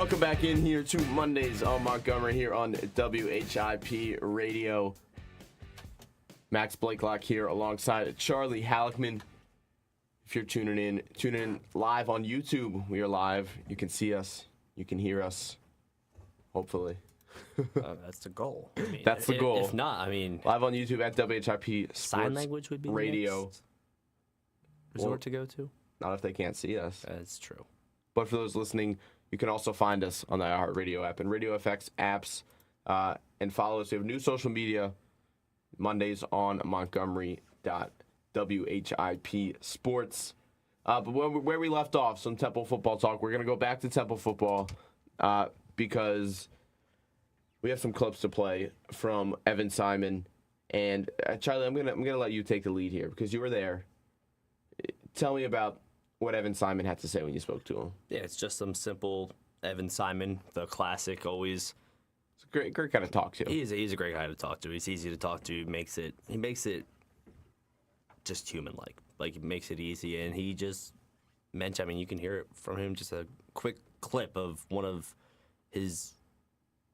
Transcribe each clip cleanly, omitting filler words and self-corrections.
Welcome back in here to Mondays on Montgomery here on WHIP Radio. Max Blakelock here alongside Charlie Halleckman. If you're tuning in live on YouTube. We are live. You can see us. You can hear us. Hopefully. That's the goal. I mean, that's the goal. If not, I mean... Live on YouTube at WHIP Sports Sign language would be Radio. The next resort to go to? Not if they can't see us. That's true. But for those listening, you can also find us on the iHeartRadio app and Radio FX apps. And follow us. We have new social media Mondays on Montgomery.WHIP Sports. But where we left off, some Temple football talk. We're going to go back to Temple football because we have some clips to play from Evan Simon. And Charlie, I'm gonna let you take the lead here because you were there. Tell me about what Evan Simon had to say when you spoke to him. Yeah, it's just some simple Evan Simon, the classic, always. It's a great guy to talk to. He's a great guy to talk to. He's easy to talk to. He makes it just human-like. Like, it makes it easy. And he just mentioned, I mean, you can hear it from him, just a quick clip of one of his,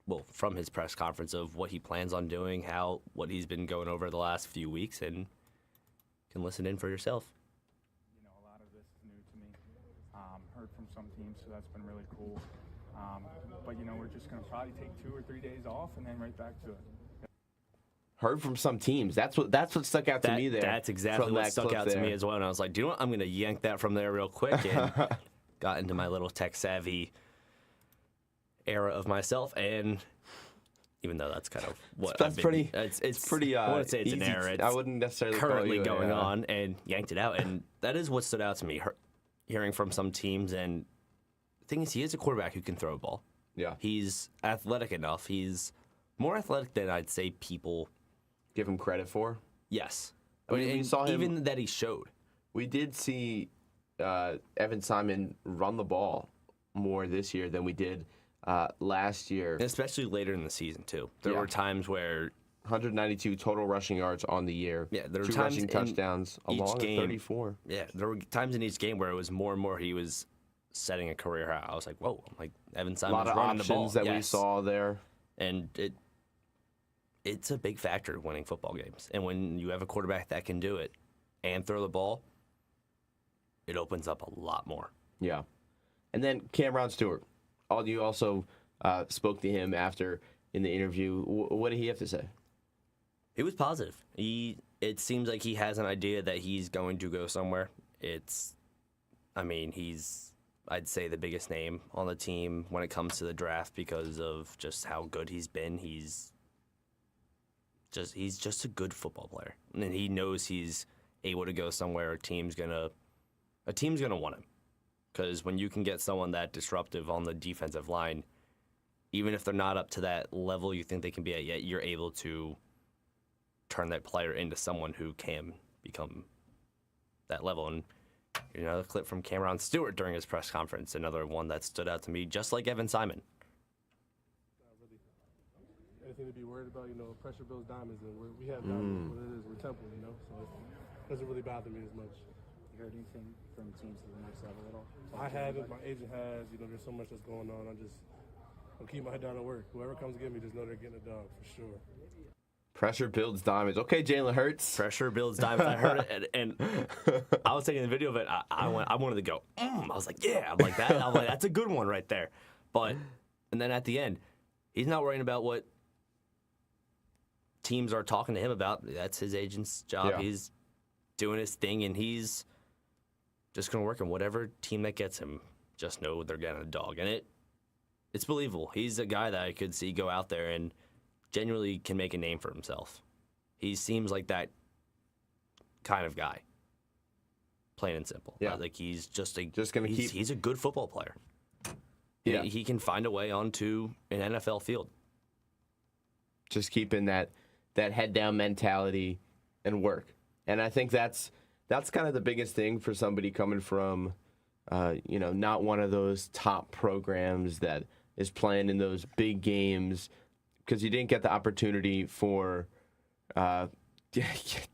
well, from his press conference of what he plans on doing, what he's been going over the last few weeks, and you can listen in for yourself. Heard from some teams, so that's been really cool. But, we're just going to probably take 2 or 3 days off and then right back to it. Heard from some teams. That's what stuck out to me there. That's exactly what stuck out to me as well. And I was like, do you know what? I'm going to yank that from there real quick. And got into my little tech-savvy era of myself. And even though that's kind of what that's pretty, it's pretty. I wouldn't say it's easy. an error. It's I wouldn't necessarily currently call you going on, and yanked it out. And that is what stood out to me. Hearing from some teams, and the thing is, he is a quarterback who can throw a ball. Yeah. He's athletic enough. He's more athletic than I'd say people give him credit for. Yes. I mean, we saw him, even that he showed. We did see Evan Simon run the ball more this year than we did last year. And especially later in the season, too. There were times where 192 total rushing yards on the year. Yeah, there were 2 times rushing touchdowns along with 34. Yeah, there were times in each game where it was more and more he was setting a career high. I was like, whoa, Evan Simon's running the ball. A lot of options that we saw there. And it's a big factor in winning football games. And when you have a quarterback that can do it and throw the ball, it opens up a lot more. Yeah. And then Cameron Stewart. You also spoke to him after in the interview. What did he have to say? He was positive. It seems like he has an idea that he's going to go somewhere. He's, I'd say, the biggest name on the team when it comes to the draft because of just how good he's been. He's just a good football player. And he knows he's able to go somewhere a team's gonna want him. Because when you can get someone that disruptive on the defensive line, even if they're not up to that level you think they can be at yet, you're able to turn that player into someone who can become that level. And a clip from Cameron Stewart during his press conference, another one that stood out to me, just like Evan Simon. Not really anything to be worried about. Pressure builds diamonds, and we have diamonds. What it is, we're Temple, so it doesn't really bother me as much. You heard anything from teams to the next level at all? I haven't. My agent has. There's so much that's going on. I'll keep my head down at work. Whoever comes to get me, just know they're getting a dog for sure. Pressure builds diamonds. Okay, Jalen Hurts. Pressure builds diamonds. I heard it, and I was taking the video of it. I wanted to go. I was like, yeah. I'm like that. I'm like, that's a good one right there. And then at the end, he's not worrying about what teams are talking to him about. That's his agent's job. Yeah. He's doing his thing, and he's just going to work in whatever team that gets him. Just know they're getting a dog, and it's believable. He's a guy that I could see go out there and genuinely can make a name for himself. He seems like that kind of guy. Plain and simple. Yeah. He's he's a good football player. Yeah. He can find a way onto an NFL field. Just keeping that head down mentality and work. And I think that's kind of the biggest thing for somebody coming from not one of those top programs that is playing in those big games, because you didn't get the opportunity for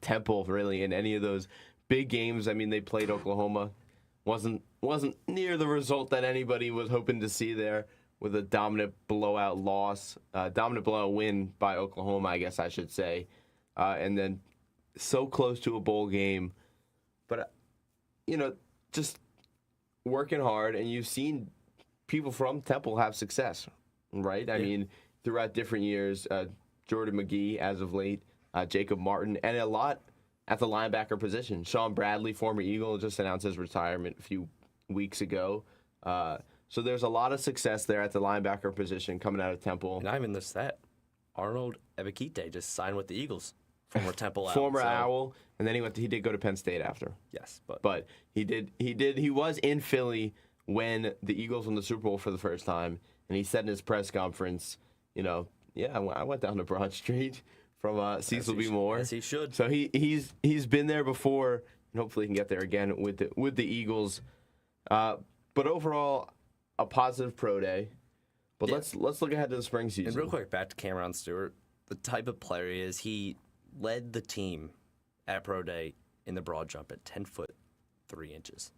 Temple really in any of those big games. I mean, they played Oklahoma, wasn't near the result that anybody was hoping to see there. with a dominant blowout win by Oklahoma, I guess I should say, and then so close to a bowl game. But, just working hard, and you've seen people from Temple have success, right? I mean, throughout different years, Jordan McGee as of late, Jacob Martin, and a lot at the linebacker position. Sean Bradley, former Eagle, just announced his retirement a few weeks ago. So there's a lot of success there at the linebacker position coming out of Temple. And not even just that. Arnold Ebikite just signed with the Eagles. Former Temple Owl. Former Owl, and then he did go to Penn State after. Yes, but he was in Philly when the Eagles won the Super Bowl for the first time, and he said in his press conference, I went down to Broad Street from Cecil B. Moore. Yes, he should. So he's been there before, and hopefully he can get there again with the Eagles. But overall, a positive pro day. But let's look ahead to the spring season. And real quick, back to Cameron Stewart, the type of player he is. He led the team at pro day in the broad jump at 10 foot 3 inches,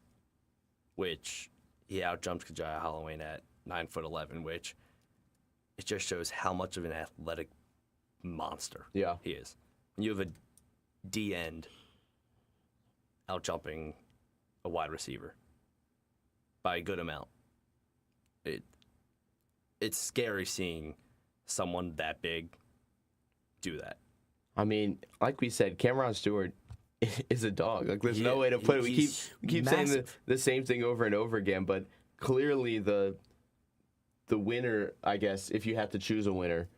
which he outjumped Kajaya Holloway at 9 foot 11, which it just shows how much of an athletic monster he is. When you have a D end outjumping a wide receiver by a good amount, it's scary seeing someone that big do that. I mean, like we said, Cameron Stewart is a dog. Like, there's no way to put it. We keep saying the same thing over and over again, but clearly the winner, I guess, if you have to choose a winner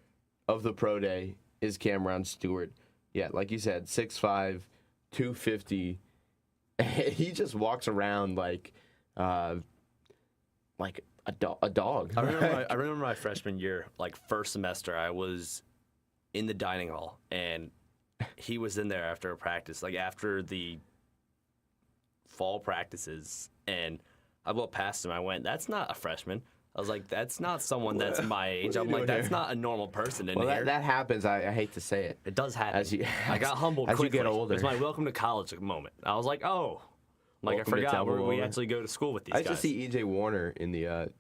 of the pro day, is Cameron Stewart. Yeah, like you said, 6'5", 250. He just walks around like a dog. I remember my freshman year, like first semester, I was in the dining hall, and he was in there after a practice, like after the fall practices, and I walked past him. I went, "That's not a freshman." I was like, "That's not someone that's my age." I'm like, "That's not a normal person in here." That happens. I hate to say it. It does happen. I got humbled quickly. As you get older. It was my welcome to college moment. I was like, "Oh," like Welcome I forgot where we actually go to school with these guys. I used to see E.J. Warner in the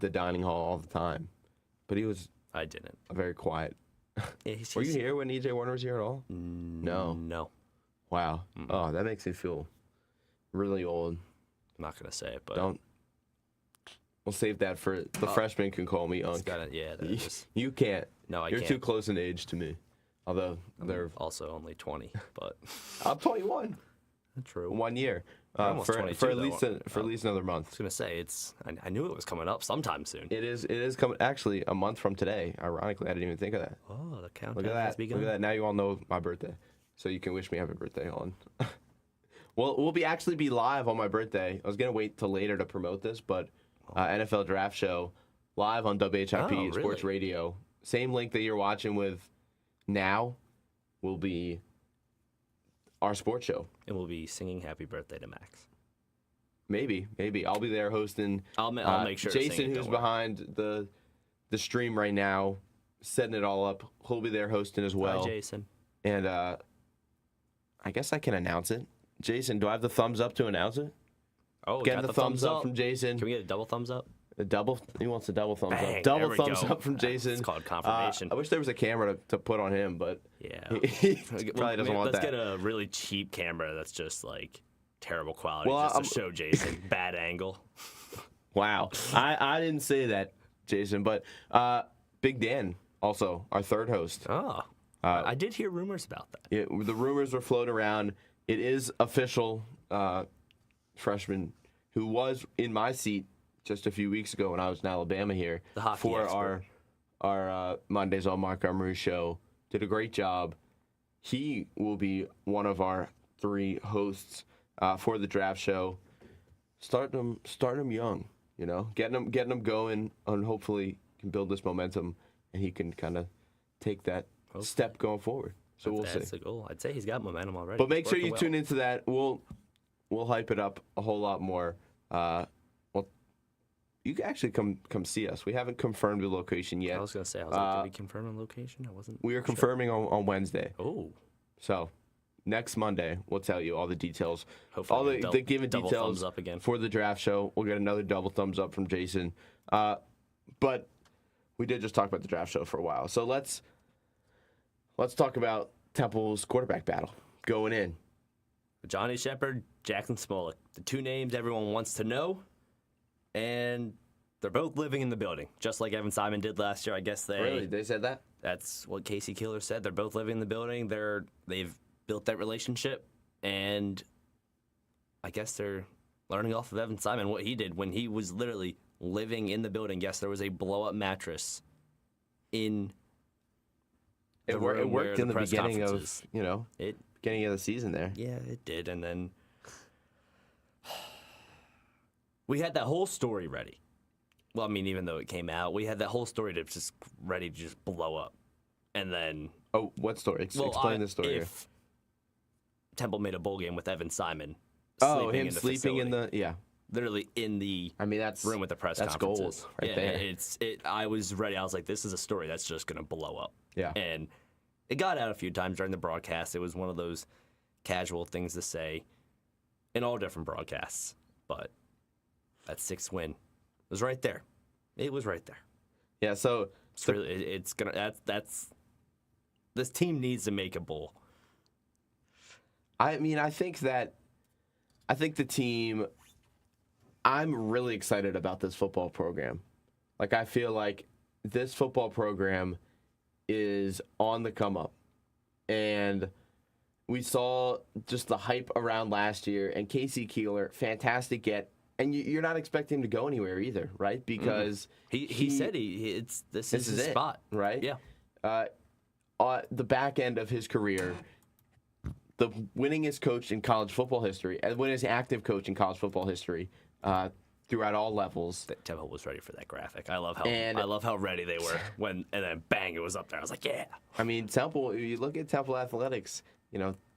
dining hall all the time, but I didn't. Very quiet. Yeah, Were you here when E.J. Warner was here at all? No. Wow. Mm-mm. Oh, that makes me feel really old. I'm not gonna say it, but We'll save that for the freshmen can call me Unc. You can't. No, You're can't. too close in age to me. Although they're also only 20, but I'm 21. True. 1 year. Almost 22, for at least another month. I was gonna say I knew it was coming up sometime soon. It is coming. Actually, a month from today. Ironically, I didn't even think of that. Oh, the countdown Look at has that. begun. Look at that. Now you all know my birthday, so you can wish me happy birthday on. Well, we'll be live on my birthday. I was gonna wait till later to promote this, but NFL Draft Show live on WHIP Sports Radio. Same link that you're watching with now will be our sports show. And we'll be singing happy birthday to Max. Maybe. I'll be there hosting. I'll make sure. Jason, who's behind the stream right now, setting it all up, he'll be there hosting as well. Hi, Jason. And I guess I can announce it. Jason, do I have the thumbs up to announce it? Oh, getting the thumbs up from Jason. Can we get a double thumbs up? He wants a double thumbs Bang, up. Double thumbs up from Jason. It's called confirmation. I wish there was a camera to put on him, but he probably doesn't want that. Let's get a really cheap camera that's just like terrible quality just to show Jason. Bad angle. Wow. I didn't say that, Jason, but Big Dan, also our third host. Oh. I did hear rumors about that. Yeah, the rumors were floating around. It is official. Freshman who was in my seat just a few weeks ago when I was in Alabama here for our Mondays on Montgomery show. Did a great job. He will be one of our 3 hosts for the draft show. Start him young, getting him going, and hopefully can build this momentum, and he can kind of take that step going forward. So we'll see. That's the goal. I'd say he's got momentum already. But make sure you tune into that. We'll hype it up a whole lot more. You can actually come see us. We haven't confirmed the location yet. I was going to say, did we confirm a location? We are confirming on Wednesday. Oh. So next Monday, we'll tell you all the details. Hopefully all the given double details thumbs up again for the draft show. We'll get another double thumbs up from Jason. But we did just talk about the draft show for a while. So let's talk about Temple's quarterback battle going in. Johnny Shepard, Jackson Smolik, the two names everyone wants to know, and they're both living in the building, just like Evan Simon did last year. I guess They said that? That's what Casey Keeler said. They're both living in the building. They've built that relationship, and I guess they're learning off of Evan Simon what he did when he was literally living in the building. Yes, there was a blow-up mattress in the room It where worked in the press beginning conferences. beginning of the season there. Yeah, it did, and then we had that whole story ready. Well, I mean, even though it came out, we had that whole story ready to just blow up. And then... Oh, what story? Explain the story here. If Temple made a bowl game with Evan Simon him sleeping in the... Yeah. Literally in the room with the press conferences. That's gold there. I was ready. I was like, this is a story that's just going to blow up. Yeah. And it got out a few times during the broadcast. It was one of those casual things to say in all different broadcasts. But that 6th win was right there. It was right there. Yeah, so this team needs to make a bowl. I mean, I think the team, I'm really excited about this football program. Like, I feel like this football program is on the come up. And we saw just the hype around last year, and Casey Keeler, fantastic get. And you're not expecting him to go anywhere either, right? Because he said this is his spot, right? Yeah. The back end of his career, the winningest coach in college football history, and winningest active coach in college football history, throughout all levels. Temple was ready for that graphic. I love how ready they were and then bang, it was up there. I was like, yeah. I mean, Temple. You look at Temple athletics.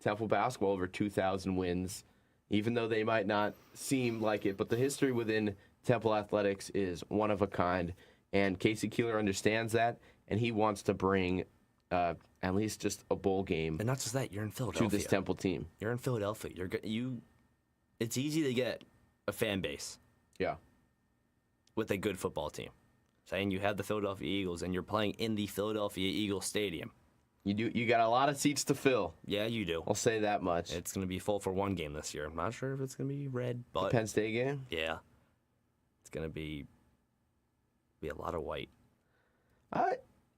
Temple basketball over 2,000 wins. Even though they might not seem like it, but the history within Temple athletics is one of a kind, and Casey Keeler understands that, and he wants to bring at least just a bowl game. And not just that, you're in Philadelphia. To this Temple team. You're in Philadelphia. It's easy to get a fan base. Yeah. With a good football team. Saying you have the Philadelphia Eagles and you're playing in the Philadelphia Eagles Stadium. You got a lot of seats to fill. Yeah, you do. I'll say that much. It's going to be full for one game this year. I'm not sure if it's going to be red, but... The Penn State game? Yeah. It's going to be a lot of white.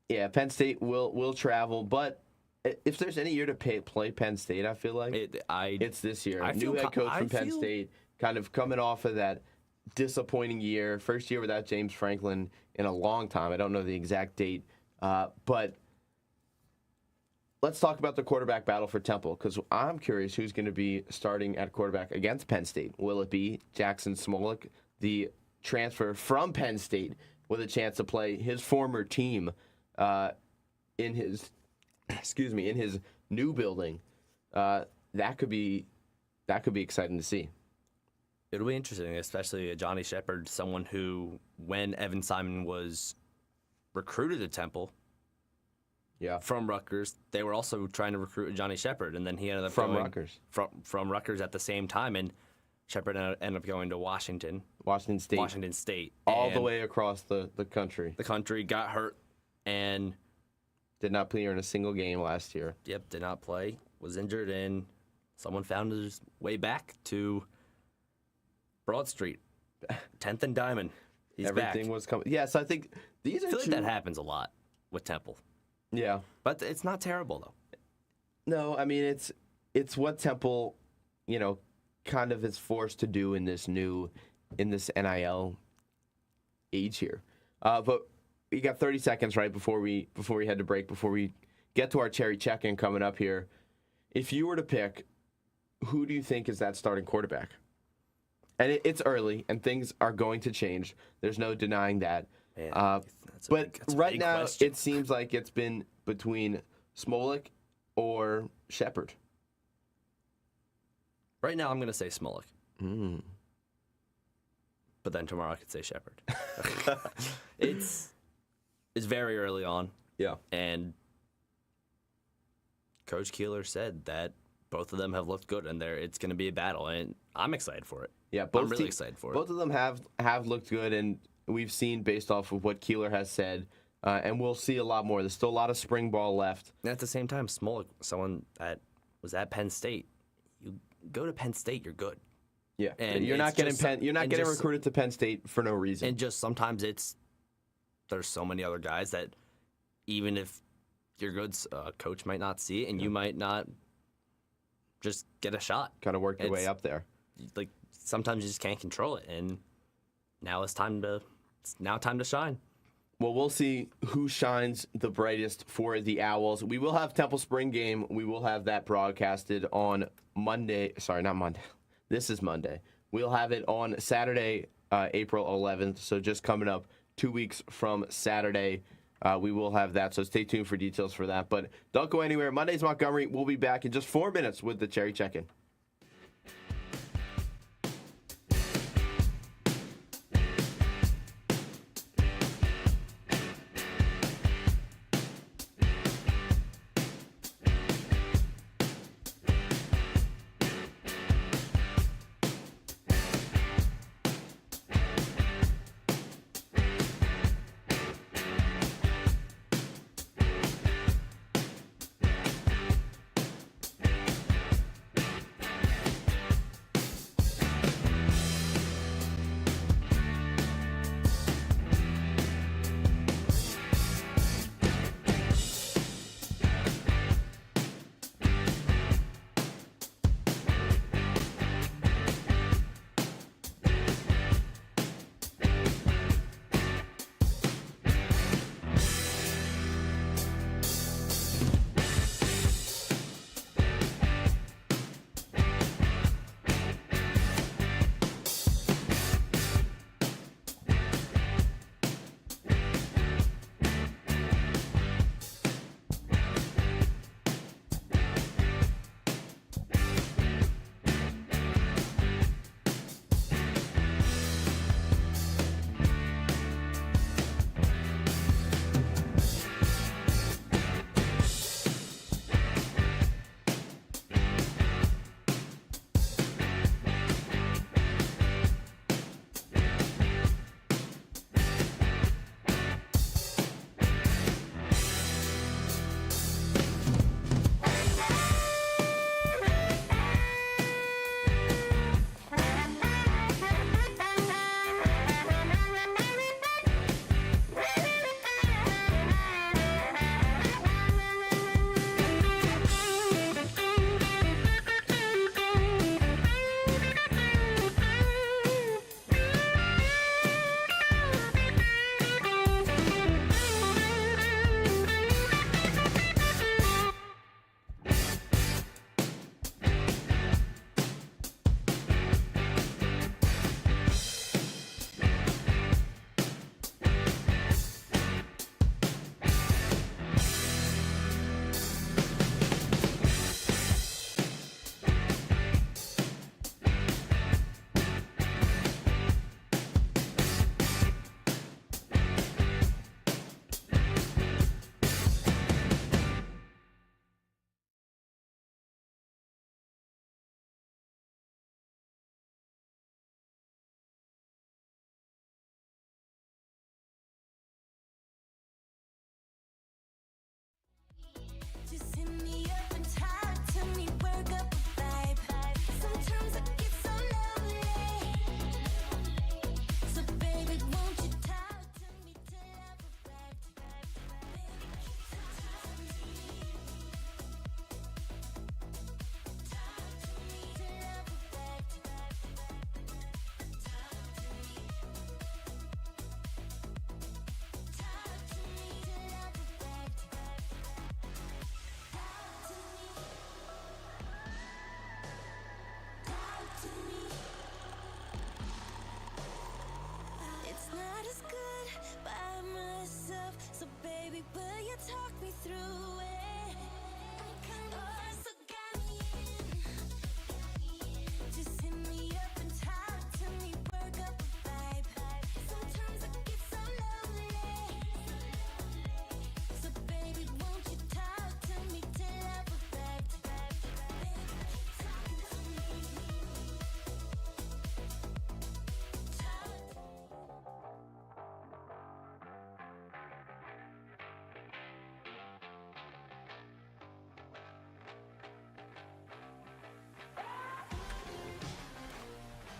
Yeah, Penn State will travel, but if there's any year to play Penn State, I feel like it's this year. New head coach from Penn State, kind of coming off of that disappointing year. First year without James Franklin in a long time. I don't know the exact date, but... Let's talk about the quarterback battle for Temple, because I'm curious who's going to be starting at quarterback against Penn State. Will it be Jackson Smolik, the transfer from Penn State, with a chance to play his former team in his new building? That could be exciting to see. It'll be interesting, especially Johnny Shepard, someone who, when Evan Simon was recruited to Temple. Yeah, from Rutgers, they were also trying to recruit Johnny Shepard, and then he ended up from Rutgers at the same time, and Shepard ended up going to Washington State, all the way across the country. The country got hurt, and did not play in a single game last year. Yep, did not play. Was injured, and someone found his way back to Broad Street, 10th and Diamond. He's Everything back. was coming. Yeah, so I think these are. I feel like that happens a lot with Temple. Yeah, but it's not terrible though. No, I mean it's what Temple, kind of is forced to do in this NIL age here. But we got 30 seconds right before we head to break, before we get to our cherry check-in coming up here. If you were to pick, who do you think is that starting quarterback? And it's early, and things are going to change. There's no denying that. Man, but right now, question. it seems like it's been between Smolik or Shepard. Right now, I'm going to say Smolik. But then tomorrow I could say Shepard. It's very early on. Yeah. And Coach Keeler said that both of them have looked good, and it's going to be a battle, and I'm excited for it. Yeah, I'm really excited for it. Both of them have looked good, and we've seen based off of what Keeler has said, and we'll see a lot more. There's still a lot of spring ball left. And at the same time, Smolik, someone that was at Penn State, you go to Penn State, you're good. Yeah, And you're not it's getting just- you're not and getting just- recruited to Penn State for no reason. And just sometimes there's so many other guys that even if you're good, coach might not see it, and you might not just get a shot. Got to work your way It's- up there. Like sometimes you just can't control it, and now it's time to shine. Well, we'll see who shines the brightest for the Owls. We will have Temple Spring Game. We will have that broadcasted on Monday. Sorry, not Monday. This is Monday. We'll have it on Saturday, April 11th. So just coming up 2 weeks from Saturday, we will have that. So stay tuned for details for that. But don't go anywhere. Monday's Montgomery. We'll be back in just 4 minutes with the Cherry Check-In.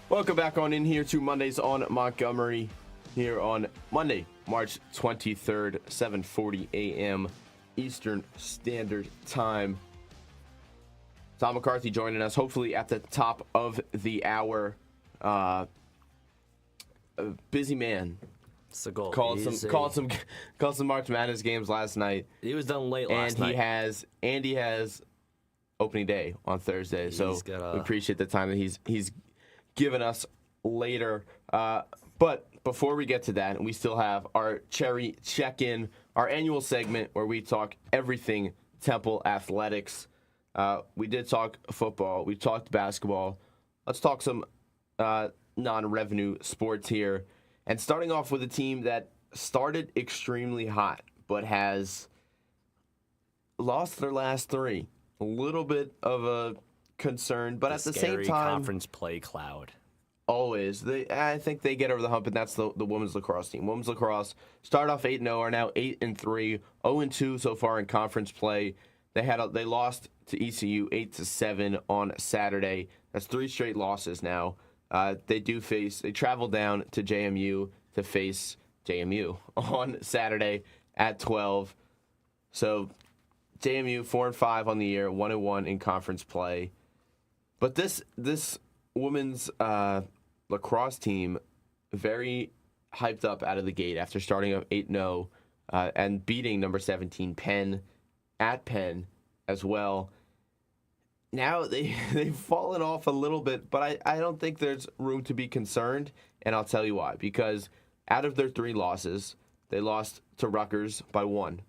Welcome back on in here to Mondays on Montgomery here on Monday, March 23rd, 7:40 a.m. Eastern Standard Time. Tom McCarthy joining us, hopefully at the top of the hour. A busy man. It's a goal. Called some March Madness games last night. He was done late last night. And he has opening day on Thursday. So we appreciate the time that he's given us later. But before we get to that, we still have our Cherry Check-In, our annual segment where we talk everything Temple athletics. We did talk football. We talked basketball. Let's talk some non-revenue sports here. And starting off with a team that started extremely hot, but has lost their last three. A little bit of a concern, but at the same time, conference play cloud. Always. I think they get over the hump, and that's the women's lacrosse team. Women's lacrosse started off 8-0, are now 8-3, 0-2 so far in conference play. They lost to ECU 8-7 on Saturday. That's 3 straight losses now. They travel down to JMU to face JMU on Saturday at 12. So JMU 4-5 on the year, 1-1 in conference play. But this women's lacrosse team very hyped up out of the gate after starting up 8-0 and beating number 17 Penn at Penn as well. Now they've fallen off a little bit, but I don't think there's room to be concerned, and I'll tell you why. Because out of their 3 losses, they lost to Rutgers by 1,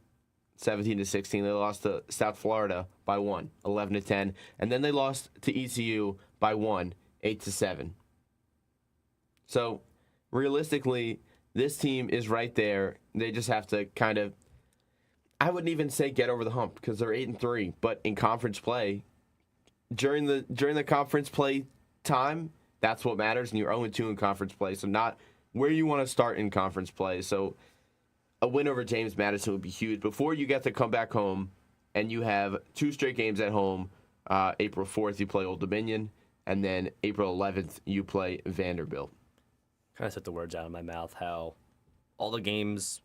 17-16. They lost to South Florida by 1, 11-10, and then they lost to ECU by 1, 8-7. So realistically, this team is right there. They just have to kind of, I wouldn't even say get over the hump because they're 8-3, but in conference play. During the conference play time, that's what matters, and you're 0-2 in conference play, so not where you want to start in conference play. So a win over James Madison would be huge. Before you get to come back home, and you have 2 straight games at home, April 4th you play Old Dominion, and then April 11th you play Vanderbilt. Kind of took the words out of my mouth how all the games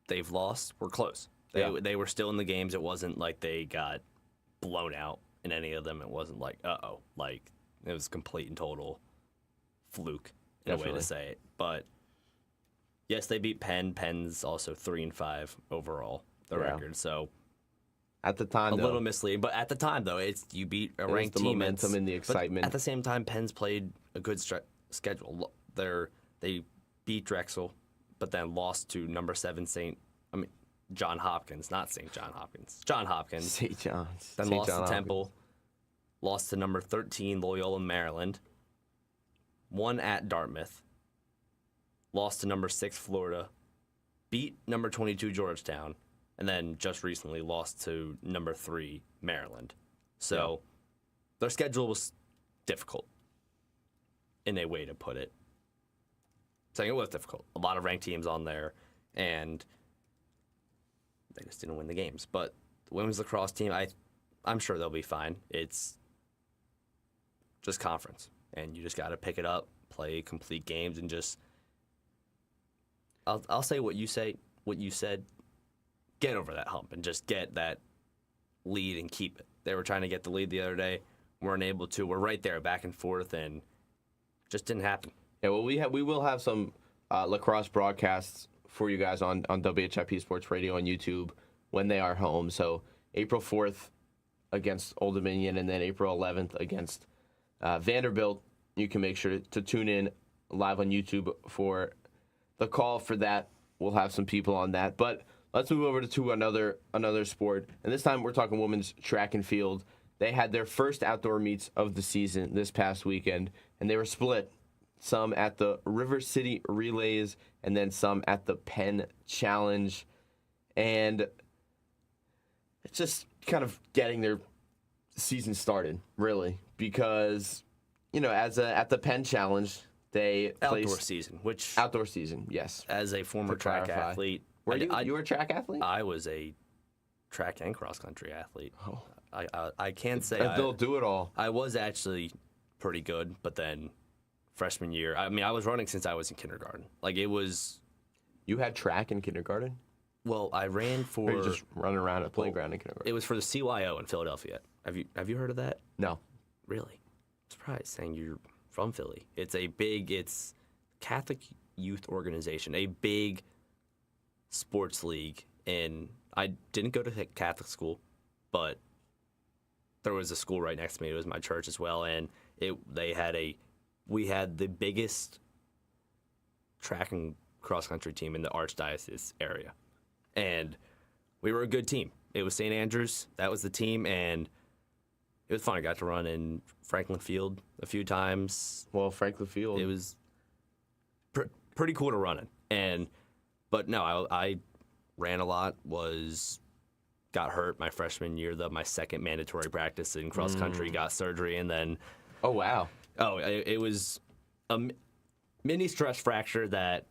they've lost were close. They were still in the games. It wasn't like they got blown out in any of them. It wasn't like, like it was complete and total fluke in a way to say it. But yes, they beat Penn. Penn's also 3-5 overall, the record. So at the time, a little misleading. But at the time, though, you beat a ranked team. The momentum and the excitement. But at the same time, Penn's played a good schedule. They beat Drexel, but then lost to number 7 John Hopkins, not St. John Hopkins. John Hopkins. St. John's. Then lost to Temple. Lost to number 13, Loyola, Maryland. Won at Dartmouth. Lost to number 6, Florida. Beat number 22, Georgetown. And then just recently lost to number 3, Maryland. So their schedule was difficult, in a way to put it. Saying it was difficult. A lot of ranked teams on there, and they just didn't win the games. But the women's lacrosse team, I'm sure they'll be fine. It's just conference, and you just got to pick it up, play complete games, and just I'll say what you said. Get over that hump and just get that lead and keep it. They were trying to get the lead the other day, weren't able to. We're right there, back and forth, and just didn't happen. Yeah, well, we will have some lacrosse broadcasts for you guys on WHIP Sports Radio on YouTube when they are home. So April 4th against Old Dominion, and then April 11th against Vanderbilt. You can make sure to tune in live on YouTube for the call for that. We'll have some people on that. But let's move over to another sport. And this time we're talking women's track and field. They had their first outdoor meets of the season this past weekend, and they were split. Some at the River City Relays, and then some at the Penn Challenge. And it's just kind of getting their season started, really, because, at the Penn Challenge, they outdoor season, yes. As a former track athlete, you were a track athlete? I was a track and cross country athlete. Oh. I can't say they'll do it all. I was actually pretty good, but then freshman year. I mean, I was running since I was in kindergarten. Like, it was, You had track in kindergarten? well, I ran Or for, you just running around at the playground in kindergarten? it was for the CYO in Philadelphia. Have you heard of that? No. Really? I'm surprised saying you're from Philly. It's Catholic youth organization, a big sports league. And I didn't go to Catholic school, but there was a school right next to me. It was my church as well, and we had the biggest track and cross country team in the Archdiocese area, and we were a good team. It was St. Andrews. That was the team, and it was fun. I got to run in Franklin Field a few times. Well, Franklin Field. It was pretty cool to run in, but no, I ran a lot. Got hurt my freshman year, my second mandatory practice in cross country, got surgery, and then Oh, wow. it was a mini stress fracture that,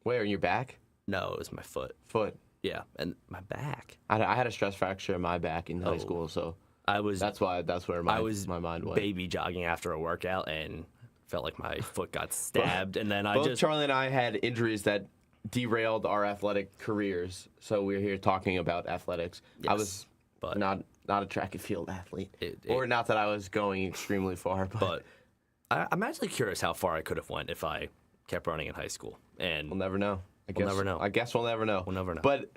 Where, in your back? no, it was my foot. Foot. Yeah, and my back. I had a stress fracture in my back in high Oh. school, so That's that's where I was my mind went. baby jogging after a workout and felt like my foot got stabbed, and then Both Charlie and I had injuries that derailed our athletic careers, so we're here talking about athletics. I Yes, was but- not a track and field athlete, It- or not that I was going extremely far, but I'm actually curious how far I could have went if I kept running in high school. And we'll never know. We'll never know. I guess we'll never know. We'll never know. But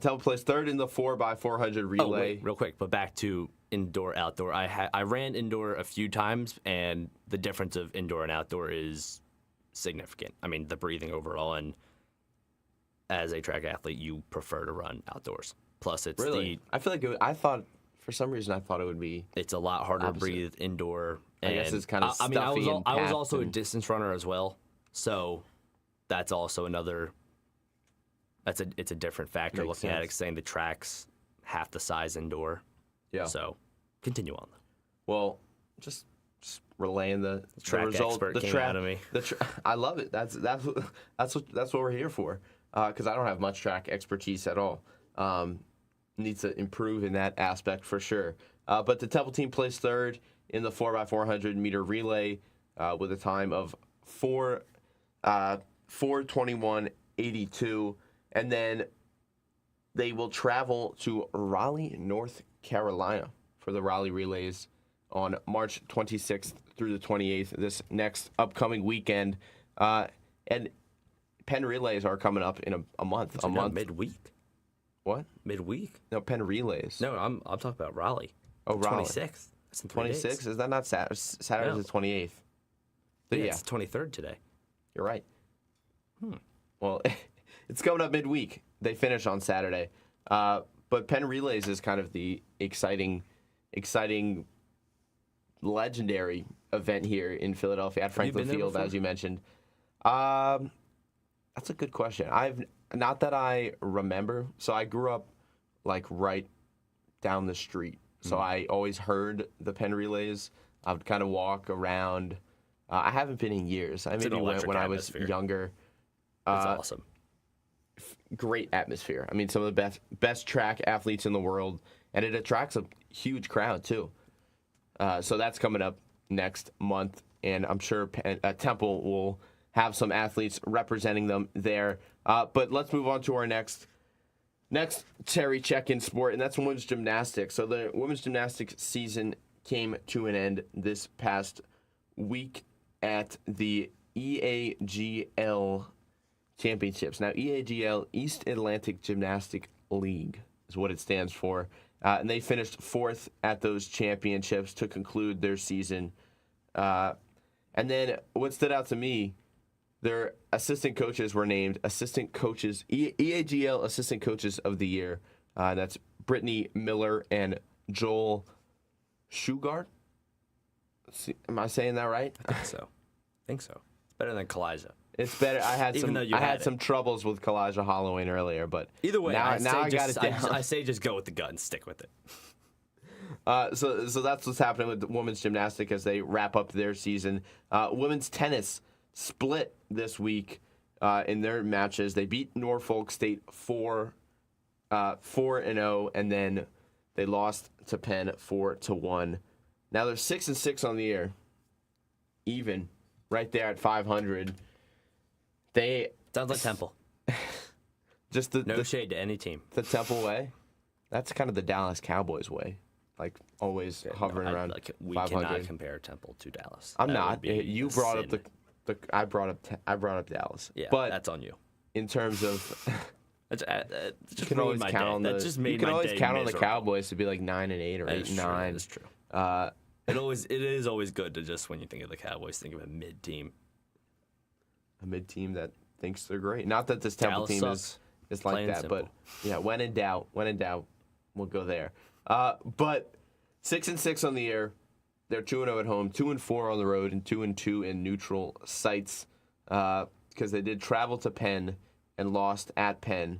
Temple placed third in the 4x400 relay. Oh, wait, real quick, but back to indoor, outdoor. I ran indoor a few times, and the difference of indoor and outdoor is significant. I mean, the breathing overall, and as a track athlete, you prefer to run outdoors. Plus, it's Really? I feel like I thought, for some reason, I thought it would be. it's a lot harder to Opposite. breathe indoor. I guess and it's kinda I mean, I was stuffy and I was packed also a and- distance runner as well, so that's also another. It's a different factor Makes looking at it, sense. saying the track's half the size indoor. Yeah. So, continue on. Well, just relaying the Track result. expert The came track. out of me. I love it. That's what we're here for. Because I don't have much track expertise at all. Needs to improve in that aspect for sure. But the Temple team placed third in the 4x400 meter relay with a time of 4:21.82, and then they will travel to Raleigh, North Carolina for the Raleigh relays on March 26th through the 28th, this next upcoming weekend. And Penn relays are coming up in a month. So now midweek. What? Midweek? No, Penn relays. No, I'm talking about Raleigh. Oh, Raleigh. 26th. That's in 3 days. 26? Is that not Saturday? Saturday's No. the 28th. Yeah, Yeah, it's the 23rd today. you're right. Well, it's coming up midweek. They finish on Saturday. But Penn relays is kind of the exciting, legendary event here in Philadelphia at you Franklin been there Field, before? as you mentioned. That's a good question. Not that I remember. So I grew up like right down the street. So I always heard the Penn relays. I would kind of walk around. I haven't been in years. I It's an maybe went electric when I was atmosphere. younger. It's awesome. Great atmosphere. I mean, some of the best track athletes in the world, and it attracts a huge crowd too. So that's coming up next month, and I'm sure Temple will have some athletes representing them there. But let's move on to our next Terry check-in sport, and that's women's gymnastics. So the women's gymnastics season came to an end this past week at the EAGL Championships. Now, EAGL, East Atlantic Gymnastic League, is what it stands for. And they finished fourth at those championships to conclude their season. And then what stood out to me, their assistant coaches were named EAGL Assistant Coaches of the Year. That's Brittany Miller and Joel Shugart. Am I saying that right? I think so. It's better than Kalijah. It's better. I had Even though you I had had it. some troubles with Kalijah Holloway earlier, but Either way, now I got it down. I say just go with the gut and stick with it. So that's what's happening with the women's gymnastic as they wrap up their season. Women's tennis split this week in their matches. They beat Norfolk State 4-0, and then they lost to Penn 4-1. Now they're 6-6 on the year, even right there at 500. They Sounds like Temple. just No shade to any team. the Temple way. That's kind of the Dallas Cowboys way, like always hovering around We 500. cannot compare Temple to Dallas. I'm That not. would be You a brought up sin. I brought up Dallas. Yeah, but that's on you. in terms of That you just can ruined always my count day. on That the just made you can my always day count on the miserable. Cowboys to be like 9-8 or That is 8-9. true. That is true. It is always good to just, when you think of the Cowboys, think of a mid team. A mid team that thinks they're great. Not that this Temple Dallas team sucks. is like Plain that, simple. but yeah, when in doubt, we'll go there. But 6-6 on the year. They're 2-0 at home, 2-4 on the road, and 2-2 in neutral sites because they did travel to Penn and lost at Penn.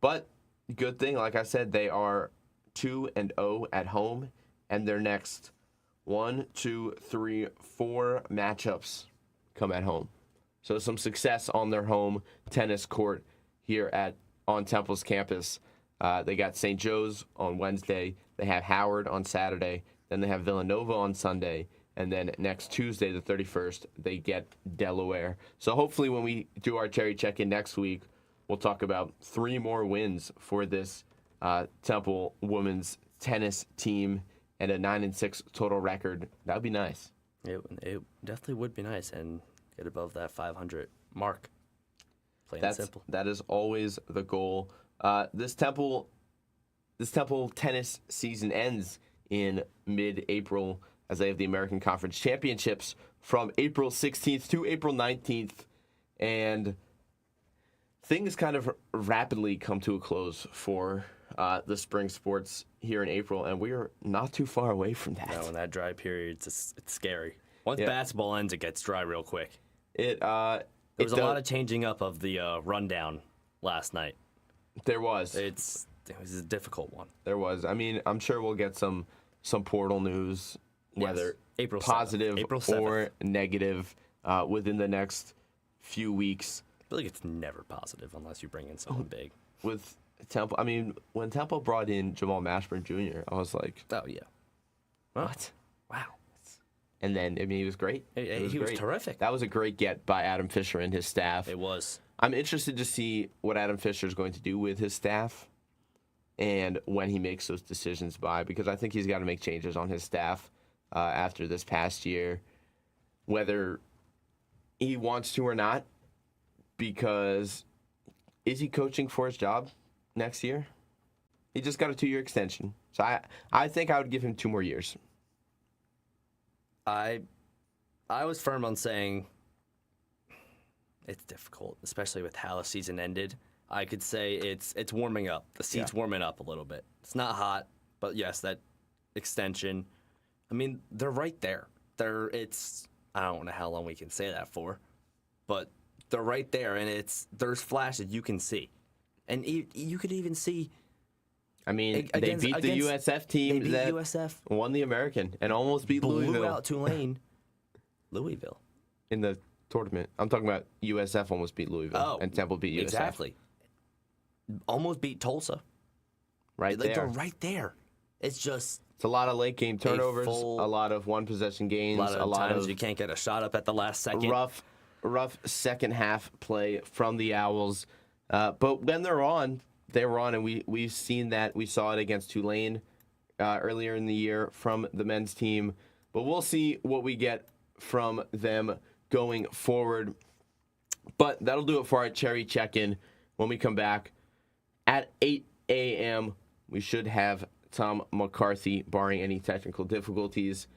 But good thing, like I said, they are 2-0 at home, and their next 4 matchups come at home. So some success on their home tennis court here on Temple's campus. They got St. Joe's on Wednesday. They have Howard on Saturday. Then they have Villanova on Sunday. And then next Tuesday, the 31st, they get Delaware. So hopefully when we do our cherry check-in next week, we'll talk about 3 more wins for this Temple women's tennis team and a 9-6 total record. That would be nice. It definitely would be nice and get above that 500 mark. Plain and simple. That is always the goal. This Temple tennis season ends in mid-April as they have the American Conference Championships from April 16th to April 19th. And things kind of rapidly come to a close for the spring sports here in April, and we are not too far away from that. No, in that dry period, it's scary. Once Yeah. basketball ends, it gets dry real quick. There There was a lot of changing up of the rundown last night. There was. It was a difficult one. There was. I mean, I'm sure we'll get some portal news, whether April 7th. positive April 7th. or negative, within the next few weeks. I feel like it's never positive unless you bring in someone big. With Temple, I mean, when Temple brought in Jamal Mashburn Jr., I was like, Oh, yeah. what? Wow. And then, I mean, he was great. He was great. terrific. That was a great get by Adam Fisher and his staff. It was. I'm interested to see what Adam Fisher is going to do with his staff and when he makes those decisions by, because I think he's got to make changes on his staff after this past year, whether he wants to or not, because is he coaching for his job next year? He just got a 2-year extension. So I think I would give him 2 more years. I was firm on saying it's difficult, especially with how the season ended. I could say it's warming up. The seat's warming up a little bit. It's not hot, but yes, that extension. I mean, they're right there. I don't know how long we can say that for, but they're right there, and there's flashes you can see, and you could even see. I mean, they beat the USF team that won the American and almost beat blew Louisville out Tulane, Louisville. in the tournament. I'm talking about USF almost beat Louisville and Temple beat USF. Exactly. Almost beat Tulsa. Right Like there. they're right there. It's just It's a lot of late game turnovers, a lot of one possession gains, a lot of times you can't get a shot up at the last second. rough second half play from the Owls. But when they're on, they were on, and we've seen that. We saw it against Tulane earlier in the year from the men's team. But we'll see what we get from them going forward. But that'll do it for our cherry check-in. When we come back at 8 a.m., we should have Tom McCarthy, barring any technical difficulties.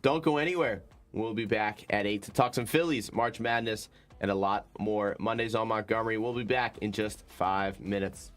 Don't go anywhere. We'll be back at 8 to talk some Phillies, March Madness, and a lot more. Mondays on Montgomery. We'll be back in just 5 minutes.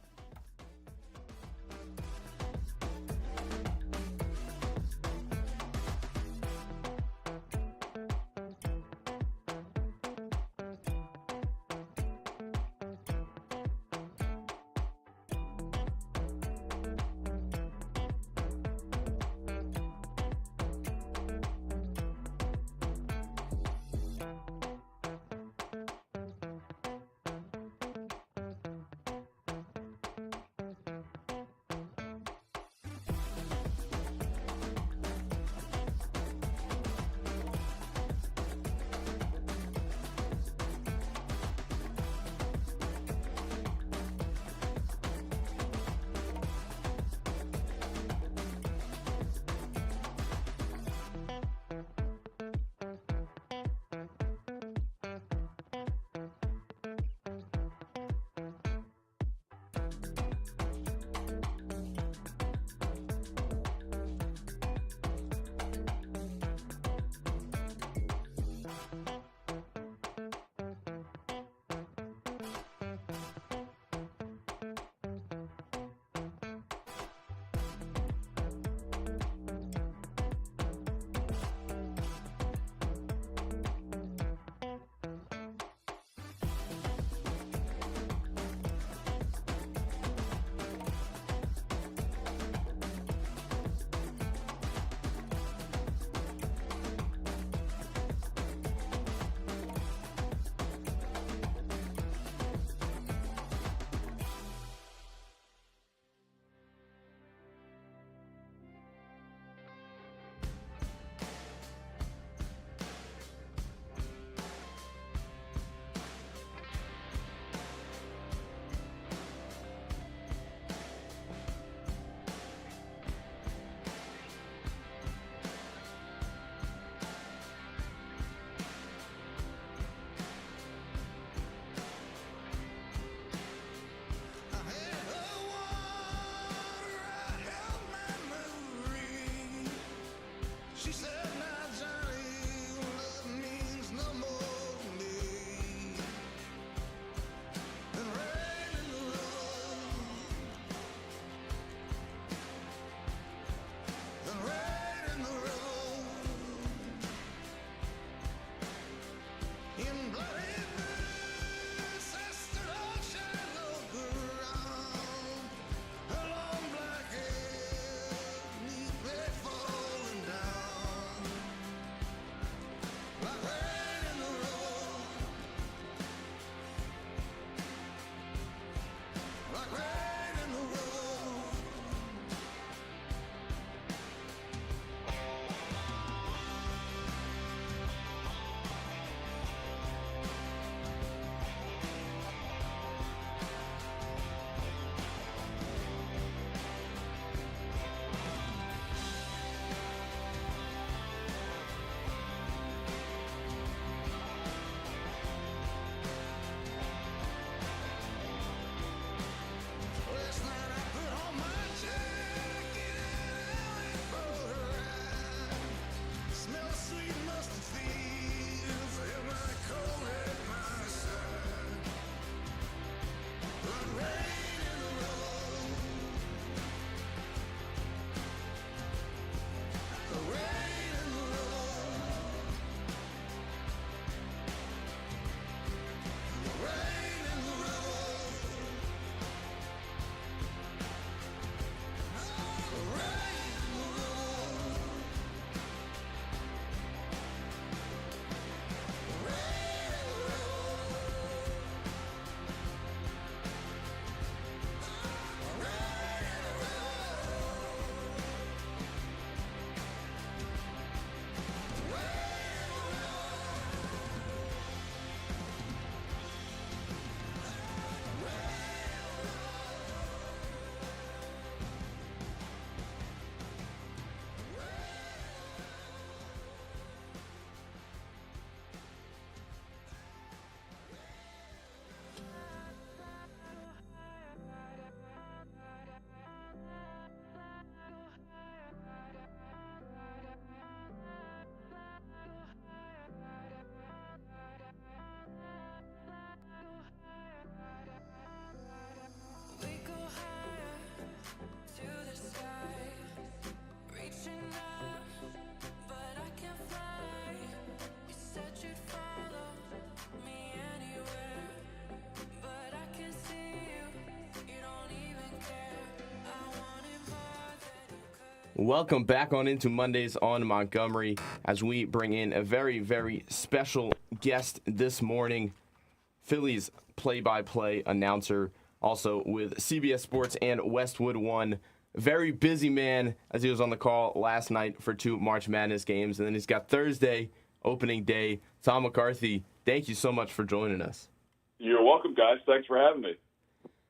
Welcome back on into Mondays on Montgomery as we bring in a very, very special guest this morning. Phillies play-by-play announcer, also with CBS Sports and Westwood One. Very busy man as he was on the call last night for 2 March Madness games. And then he's got Thursday, opening day. Tom McCarthy, thank you so much for joining us. You're welcome, guys. Thanks for having me.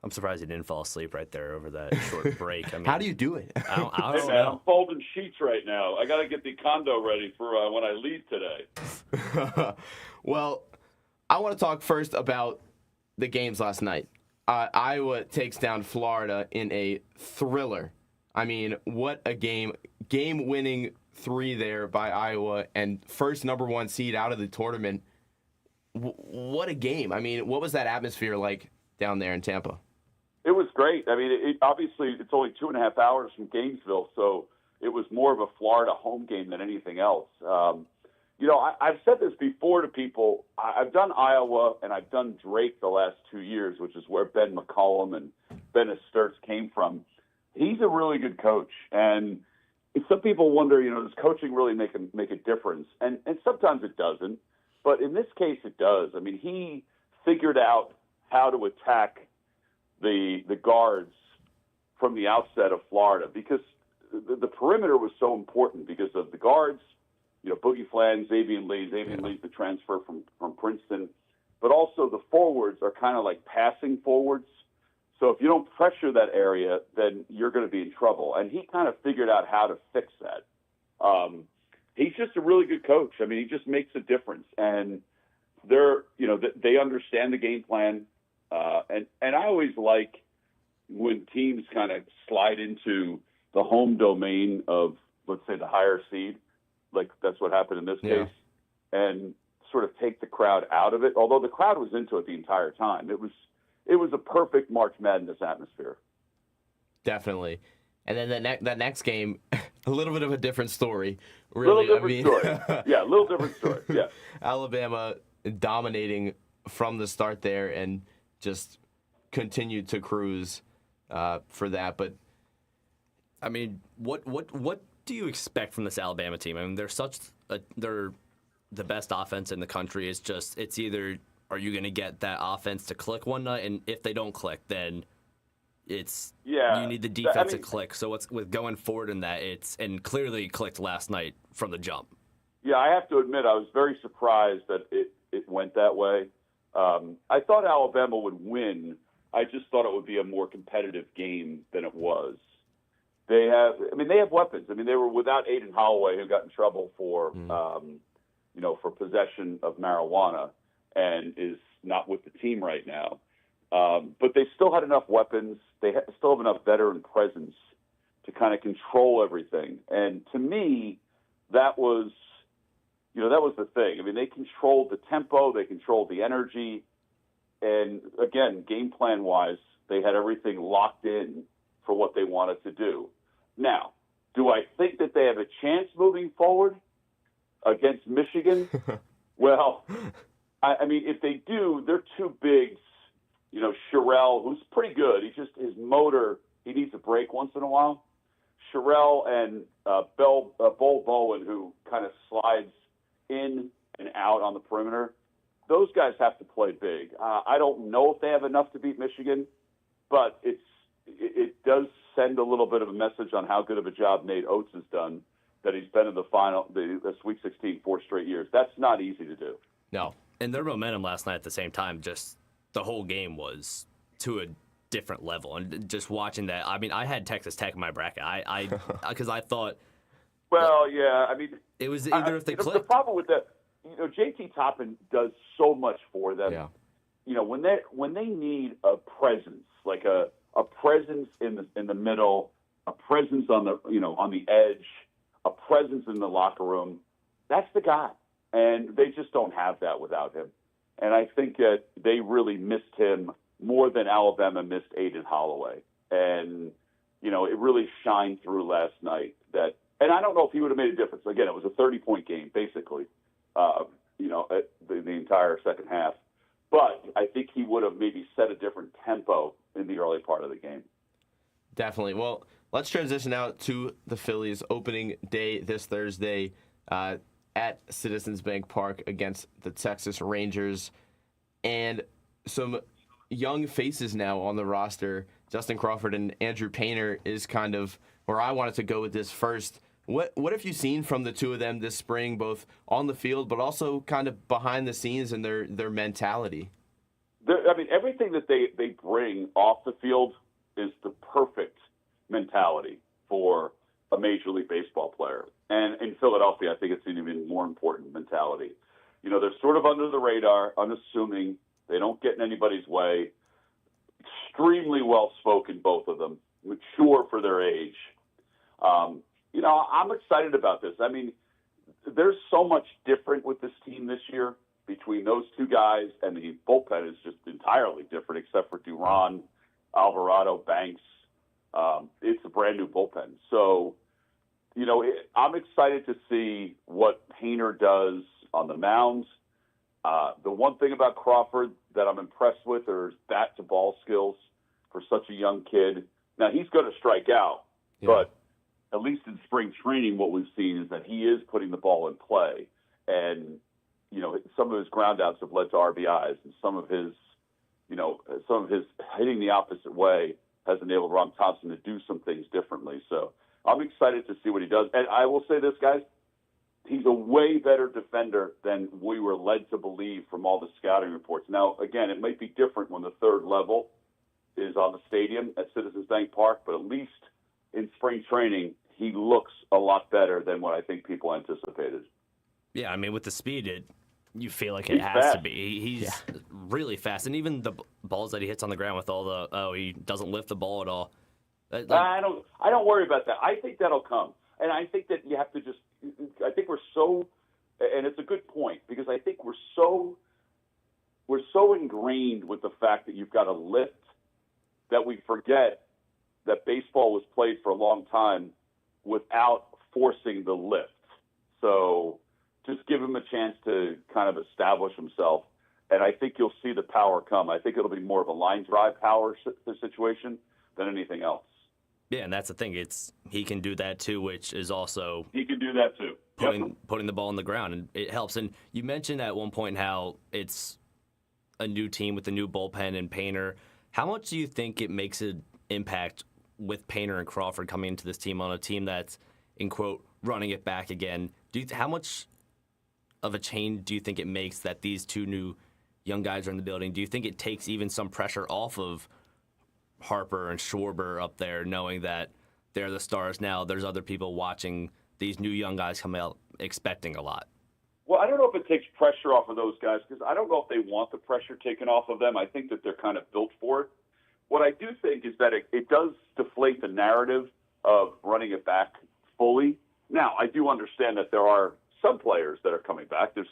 I'm surprised he didn't fall asleep right there over that short break. I mean, How do you do it? I don't Hey, man, know. I'm folding sheets right now. I got to get the condo ready for when I leave today. Well, I want to talk first about the games last night. Iowa takes down Florida in a thriller. I mean, what a game. Game-winning 3 there by Iowa and first number 1 seed out of the tournament. What a game. I mean, what was that atmosphere like down there in Tampa? It was great. I mean, obviously it's only 2.5 hours from Gainesville, so it was more of a Florida home game than anything else. I've said this before to people. I've done Iowa and I've done Drake the last 2 years, which is where Ben McCollum and Dennis Sturts came from. He's a really good coach, and some people wonder, does coaching really make a difference? And sometimes it doesn't, but in this case it does. I mean, he figured out how to attack the guards from the outset of Florida because the perimeter was so important because of the guards. Boogie Flan, Xavier Lee. Xavier Lee's the transfer from Princeton. But also the forwards are kind of like passing forwards. So if you don't pressure that area, then you're going to be in trouble. And he kind of figured out how to fix that. He's just a really good coach. I mean, he just makes a difference. And they understand the game plan. And I always like when teams kind of slide into the home domain of, let's say, the higher seed. Like that's what happened in this case, and sort of take the crowd out of it. Although the crowd was into it the entire time, it was a perfect March Madness atmosphere. Definitely. And then that next game, a little bit of a different story. A Really, little different story. Yeah, a little different story. Yeah. Alabama dominating from the start there and just continued to cruise for that. But I mean, what do you expect from this Alabama team? I mean, they're the best offense in the country. It's either are you going to get that offense to click one night, and if they don't click, then you need the defense to click. So what's with going forward in that? And clearly clicked last night from the jump. Yeah, I have to admit I was very surprised that it went that way. I thought Alabama would win. I just thought it would be a more competitive game than it was. They have weapons. I mean, they were without Aiden Holloway, who got in trouble for possession of marijuana and is not with the team right now. But they still had enough weapons. They still have enough veteran presence to kind of control everything. And to me, that was the thing. I mean, they controlled the tempo, they controlled the energy, and again, game plan wise, they had everything locked in for what they wanted to do. Now, do I think that they have a chance moving forward against Michigan? Well, I mean, if they do, they're two bigs. Sherrell, who's pretty good. His motor, he needs a break once in a while. Sherrell and Bol Bowen, who kind of slides in and out on the perimeter. Those guys have to play big. I don't know if they have enough to beat Michigan, but it does send a little bit of a message on how good of a job Nate Oates has done, that he's been in the Sweet 16 4 straight years. That's not easy to do. no. And their momentum last night at the same time, just the whole game was to a different level. And just watching that, I mean, I had Texas Tech in my bracket. Because I thought. Well, yeah, I mean, it was either if they the clicked. problem with that, JT Toppin does so much for them. Yeah. When they need a presence, like a presence in the middle, a presence on the edge, a presence in the locker room, that's the guy. And they just don't have that without him. And I think that they really missed him more than Alabama missed Aiden Holloway. And, it really shined through last night and I don't know if he would have made a difference. Again, it was a 30-point game, basically, the entire second half. But I think he would have maybe set a different tempo in the early part of the game. Definitely. Well, let's transition out to the Phillies opening day this Thursday at Citizens Bank Park against the Texas Rangers. And some young faces now on the roster. Justin Crawford and Andrew Painter is kind of where I wanted to go with this first. What have you seen from the two of them this spring, both on the field but also kind of behind the scenes and their mentality? Everything that they bring off the field is the perfect mentality for a Major League Baseball player. And in Philadelphia, I think it's an even more important mentality. You know, they're sort of under the radar, unassuming. They don't get in anybody's way. Extremely well-spoken, both of them. Mature for their age. I'm excited about this. I mean, there's so much different with this team this year between those two guys, and the bullpen is just entirely different except for Duran, Alvarado, Banks. It's a brand-new bullpen. So, I'm excited to see what Painter does on the mounds. The one thing about Crawford that I'm impressed with are his bat-to-ball skills for such a young kid. Now, he's going to strike out, but at least in spring training, what we've seen is that he is putting the ball in play. And, some of his groundouts have led to RBIs, and some of his hitting the opposite way has enabled Ron Thompson to do some things differently. So I'm excited to see what he does. And I will say this, guys, he's a way better defender than we were led to believe from all the scouting reports. Now, again, it might be different when the third level is on the stadium at Citizens Bank Park, but at least in spring training, he looks a lot better than what I think people anticipated. Yeah, I mean, with the speed, you feel like it has fast. to be. He's really fast. And even the balls that he hits on the ground with he doesn't lift the ball at all. I don't worry about that. I think that'll come. And I think that you have to I think we're so, and it's a good point, because I think we're so ingrained with the fact that you've got to lift that we forget that baseball was played for a long time without forcing the lift. So just give him a chance to kind of establish himself, and I think you'll see the power come. I think it'll be more of a line drive power situation than anything else. Yeah, and that's the thing. He can do that too, which is also he can do that too. Putting the ball on the ground, and it helps. And you mentioned at one point how it's a new team with a new bullpen and Painter. How much do you think it makes an impact with Painter and Crawford coming into this team on a team that's, in quote, running it back again? How much of a change do you think it makes that these two new young guys are in the building? Do you think it takes even some pressure off of Harper and Schwarber up there, knowing that they're the stars now? There's other people watching these new young guys come out expecting a lot. Well, I don't know if it takes pressure off of those guys, because I don't know if they want the pressure taken off of them. I think that they're kind of built for it. What I do think is that it does deflate the narrative of running it back fully. Now, I do understand that there are some players that are coming back. There's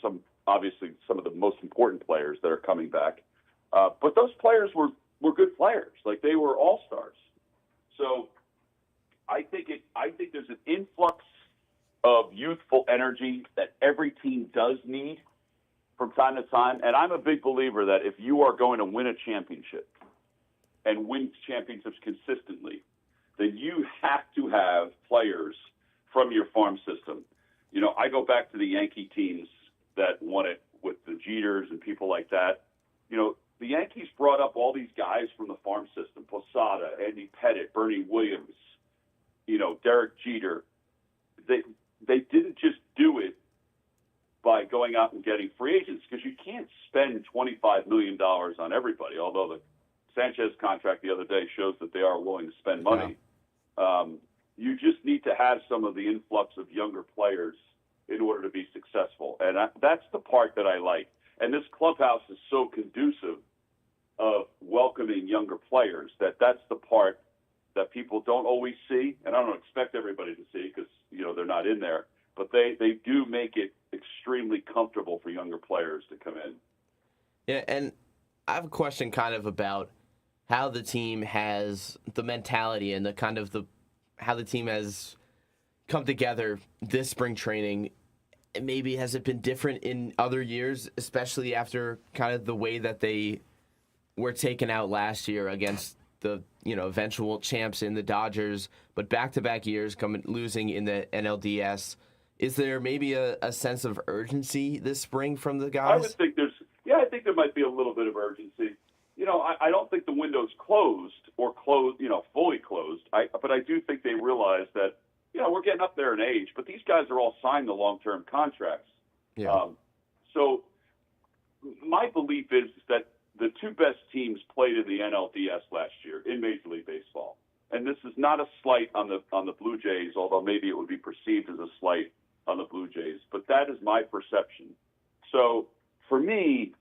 obviously some of the most important players that are coming back. But those players were good players. Like, they were all-stars. So I think there's an influx of youthful energy that every team does need from time to time. And I'm a big believer that if you are going to win a championship and win championships consistently, then you have to have players from your farm system. I go back to the Yankee teams that won it with the Jeters and people like that. The Yankees brought up all these guys from the farm system: Posada, Andy Pettitte, Bernie Williams, Derek Jeter. They didn't just do it by going out and getting free agents, because you can't spend $25 million on everybody, although the Sanchez contract the other day shows that they are willing to spend money. You just need to have some of the influx of younger players in order to be successful. And that's the part that I like. And this clubhouse is so conducive of welcoming younger players that's the part that people don't always see. And I don't expect everybody to see, because, they're not in there. But they do make it extremely comfortable for younger players to come in. Yeah, and I have a question kind of about how the team has the mentality and how the team has come together this spring training. Maybe has it been different in other years, especially after kind of the way that they were taken out last year against the eventual champs in the Dodgers, but back-to-back years losing in the NLDS. Is there maybe a sense of urgency this spring from the guys? I would think I think there might be a little bit of urgency. I don't think the window's closed or fully closed. But I do think they realize that, we're getting up there in age, but these guys are all signed to long-term contracts. Yeah. So my belief is that the two best teams played in the NLDS last year in Major League Baseball. And this is not a slight on the Blue Jays, although maybe it would be perceived as a slight on the Blue Jays. But that is my perception. So for me,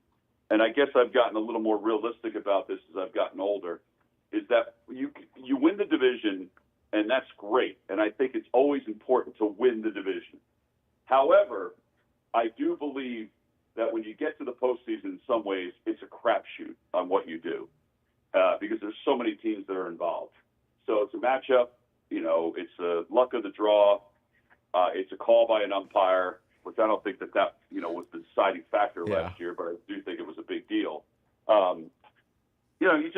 and I guess I've gotten a little more realistic about this as I've gotten older, is that you win the division, and that's great. And I think it's always important to win the division. However, I do believe that when you get to the postseason, in some ways, it's a crapshoot on what you do because there's so many teams that are involved. So it's a matchup. It's a luck of the draw. It's a call by an umpire, which I don't think that was the deciding factor last year, but I do think it was a big deal. You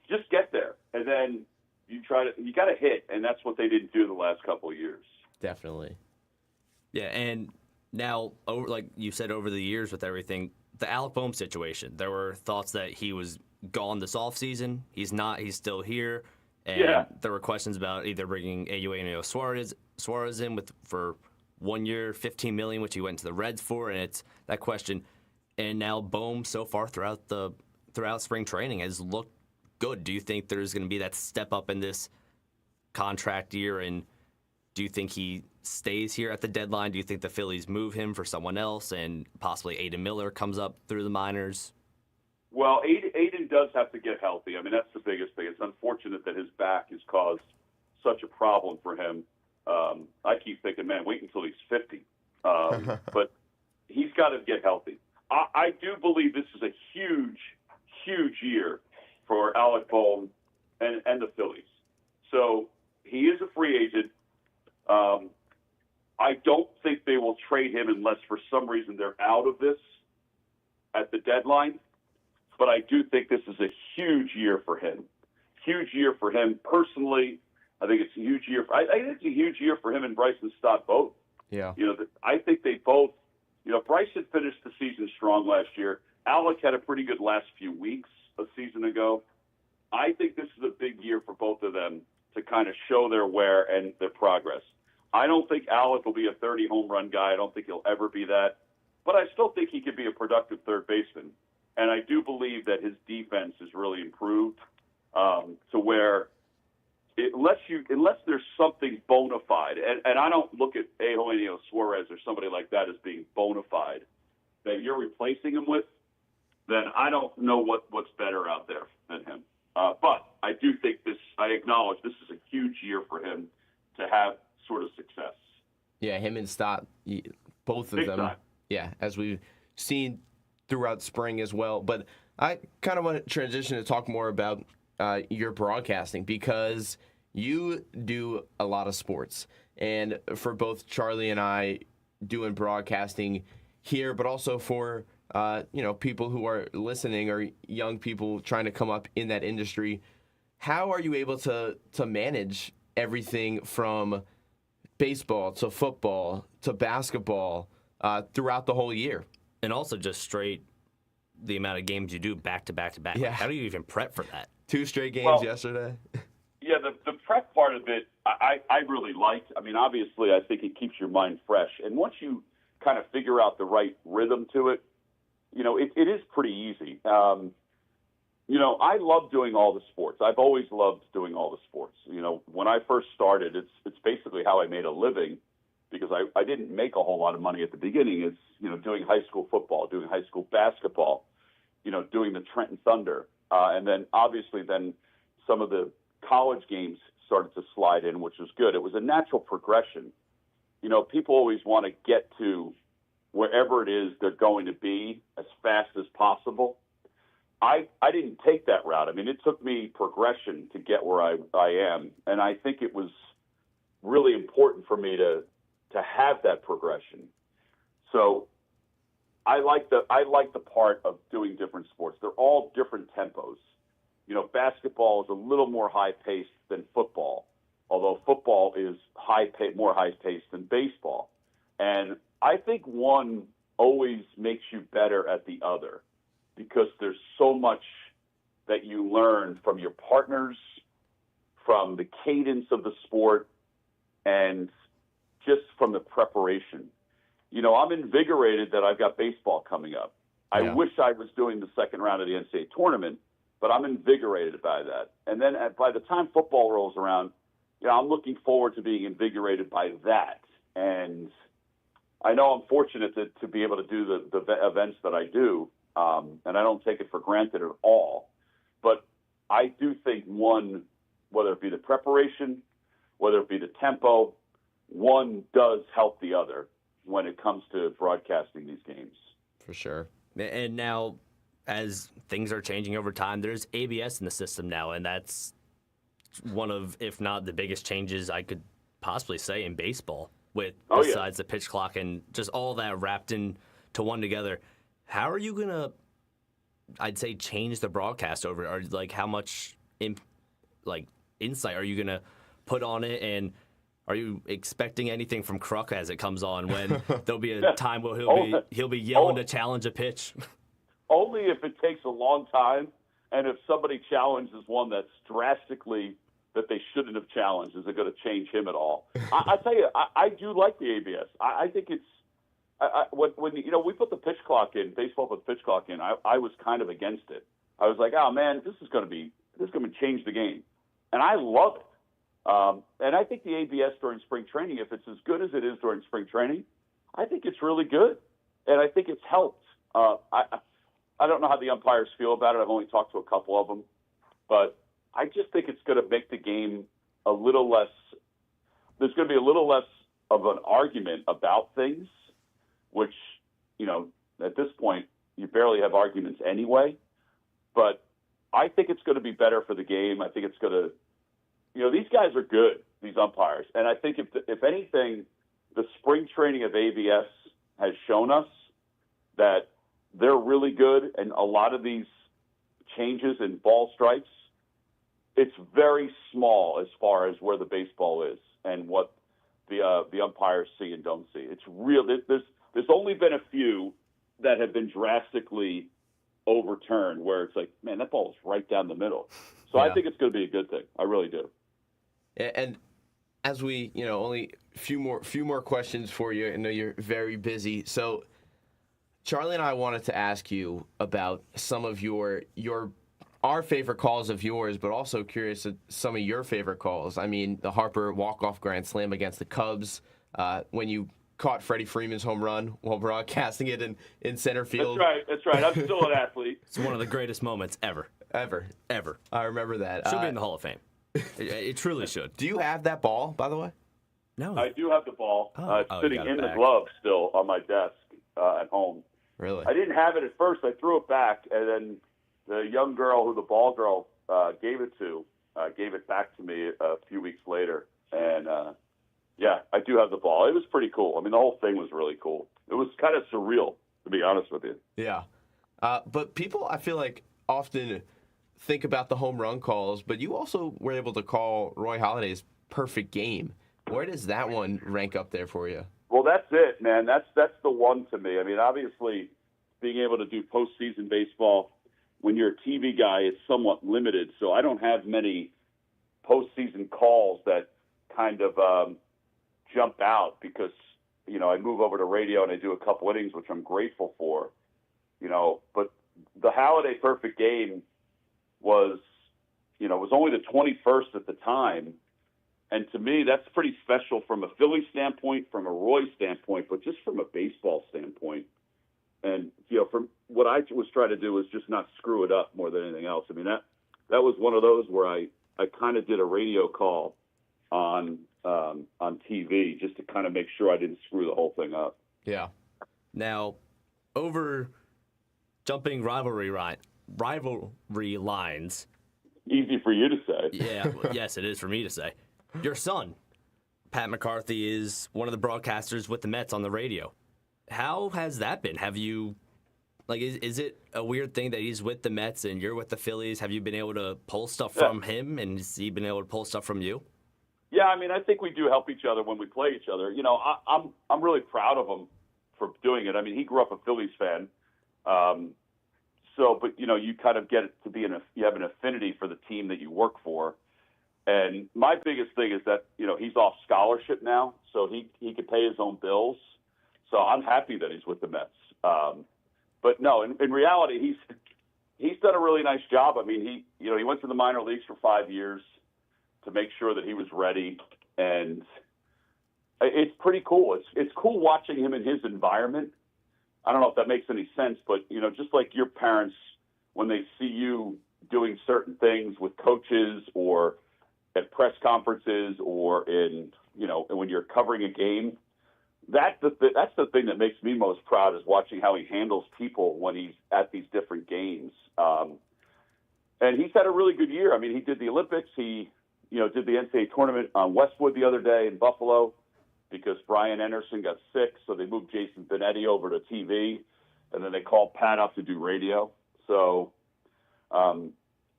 just get there, and then you got to hit, and that's what they didn't do the last couple of years. Definitely. Yeah, and now, like you said, over the years with everything, the Alec Boehm situation, there were thoughts that he was gone this offseason. He's not. He's still here. And there were questions about either bringing Eugenio Suarez in for 1 year, $15 million, which he went to the Reds for, and it's that question. And now Boehm, so far throughout spring training, has looked good. Do you think there's going to be that step up in this contract year? And do you think he stays here at the deadline? Do you think the Phillies move him for someone else, and possibly Aiden Miller comes up through the minors? Well, Aiden does have to get healthy. I mean, that's the biggest thing. It's unfortunate that his back has caused such a problem for him. I keep thinking, man, wait until he's 50. But he's got to get healthy. I do believe this is a huge, huge year for Alec Boehm and the Phillies. So he is a free agent. I don't think they will trade him unless for some reason they're out of this at the deadline. But I do think this is a huge year for him. Huge year for him personally. I think it's a huge year. I think it's a huge year for him and Bryson Stott both. Yeah. I think they both. Bryson finished the season strong last year. Alec had a pretty good last few weeks a season ago. I think this is a big year for both of them to kind of show their wear and their progress. I don't think Alec will be a 30 home run guy. I don't think he'll ever be that. But I still think he could be a productive third baseman. And I do believe that his defense has really improved to where unless there's something bona fide, and I don't look at Eugenio Suarez or somebody like that as being bona fide, that you're replacing him with, then I don't know what's better out there than him. But I do think I acknowledge this is a huge year for him to have sort of success. Yeah, him and Stott, both of Big them. time. Yeah, as we've seen throughout spring as well. But I kind of want to transition to talk more about your broadcasting, because you do a lot of sports. And for both Charlie and I doing broadcasting here, but also for people who are listening or young people trying to come up in that industry, how are you able to manage everything from baseball to football to basketball throughout the whole year? And also just straight the amount of games you do back to back to back. Yeah. How do you even prep for that? 2 straight games yesterday. Yeah, the prep part of it, I really liked. I mean, obviously, I think it keeps your mind fresh. And once you kind of figure out the right rhythm to it, it is pretty easy. I love doing all the sports. I've always loved doing all the sports. When I first started, it's basically how I made a living, because I didn't make a whole lot of money at the beginning. It's, doing high school football, doing high school basketball, doing the Trenton Thunder. And then obviously some of the college games started to slide in, which was good. It was a natural progression. People always want to get to wherever it is they're going to be as fast as possible. I didn't take that route. I mean, it took me progression to get where I am. And I think it was really important for me to have that progression. So I like the part of doing different sports. They're all different tempos. basketball is a little more high-paced than football, although football is more high-paced than baseball. And I think one always makes you better at the other because there's so much that you learn from your partners, from the cadence of the sport, and just from the preparation. I'm invigorated that I've got baseball coming up. I wish I was doing the second round of the NCAA tournament, but I'm invigorated by that. And then by the time football rolls around, I'm looking forward to being invigorated by that. And I know I'm fortunate to be able to do the events that I do, and I don't take it for granted at all. But I do think one, whether it be the preparation, whether it be the tempo, one does help the other when it comes to broadcasting these games. For sure. And now, as things are changing over time, there's ABS in the system now, and that's one of, if not the biggest changes I could possibly say in baseball, with besides the pitch clock and just all that wrapped into one together. How are you gonna, I'd say, change the broadcast over? Or like, how much insight are you gonna put on it? And are you expecting anything from Kruk as it comes on, when there'll be a time where he'll be yelling to challenge a pitch? Only if it takes a long time, and if somebody challenges one that's drastically that they shouldn't have challenged, is it going to change him at all? I tell you, I do like the ABS. I think it's when we put the pitch clock in, baseball put the pitch clock in. I was kind of against it. I was like, oh man, this is going to change the game, and I love it. And I think the ABS during spring training, if it's as good as it is during spring training, I think it's really good, and I think it's helped. I don't know how the umpires feel about it. I've only talked to a couple of them, but I just think it's going to make the game a little less. There's going to be a little less of an argument about things, which, at this point, you barely have arguments anyway. But I think it's going to be better for the game. I think it's going to, these guys are good, these umpires. And I think if anything, the spring training of ABS has shown us that they're really good. And a lot of these changes in ball strikes, it's very small as far as where the baseball is and what the umpires see and don't see. It's real. There's only been a few that have been drastically overturned where it's like, man, that ball is right down the middle. So I think it's going to be a good thing. I really do. And as we, only a few more questions for you. I know you're very busy. So Charlie and I wanted to ask you about some of our favorite calls of yours, but also curious of some of your favorite calls. I mean, the Harper walk-off grand slam against the Cubs, when you caught Freddie Freeman's home run while broadcasting it in center field. That's right. I'm still an athlete. It's one of the greatest moments ever. Ever. I remember that. Should be in the Hall of Fame. It truly should. Do you have that ball, by the way? No. I do have the ball. It's sitting in the glove still on my desk at home. Really? I didn't have it at first. I threw it back, and then the young girl who the ball girl gave it to gave it back to me a few weeks later. And, I do have the ball. It was pretty cool. I mean, the whole thing was really cool. It was kind of surreal, to be honest with you. Yeah. But people, I feel like, often think about the home run calls, but you also were able to call Roy Halladay's perfect game. Where does that one rank up there for you? Well, that's it, man. That's the one to me. I mean, obviously, being able to do postseason baseball when you're a TV guy is somewhat limited, so I don't have many postseason calls that kind of jump out because, I move over to radio and I do a couple innings, which I'm grateful for, but the Halladay perfect game was only the 21st at the time. And to me, that's pretty special from a Philly standpoint, from a Roy standpoint, but just from a baseball standpoint. And, from what I was trying to do was just not screw it up more than anything else. I mean, that was one of those where I kind of did a radio call on TV just to kind of make sure I didn't screw the whole thing up. Yeah. Now, over jumping rivalry lines. Easy for you to say. Yeah. Yes, it is for me to say. Your son, Pat McCarthy, is one of the broadcasters with the Mets on the radio. How has that been? Have you Like, is it a weird thing that he's with the Mets and you're with the Phillies? Have you been able to pull stuff from him, and has he been able to pull stuff from you? Yeah, I mean, I think we do help each other when we play each other. You know, I'm really proud of him for doing it. I mean, he grew up a Phillies fan, but you know, you kind of get it to be you have an affinity for the team that you work for. And my biggest thing is that, you know, he's off scholarship now, so he can pay his own bills. So I'm happy that he's with the Mets. But no, in reality, he's done a really nice job. I mean, he went to the minor leagues for 5 years to make sure that he was ready, and it's pretty cool. It's cool watching him in his environment. I don't know if that makes any sense, but you know, just like your parents, when they see you doing certain things with coaches or at press conferences or when you're covering a game, that's the thing that makes me most proud, is watching how he handles people when he's at these different games. And he's had a really good year. I mean, he did the Olympics. He, did the NCAA tournament on Westwood the other day in Buffalo because Brian Anderson got sick. So they moved Jason Benetti over to TV, and then they called Pat up to do radio. So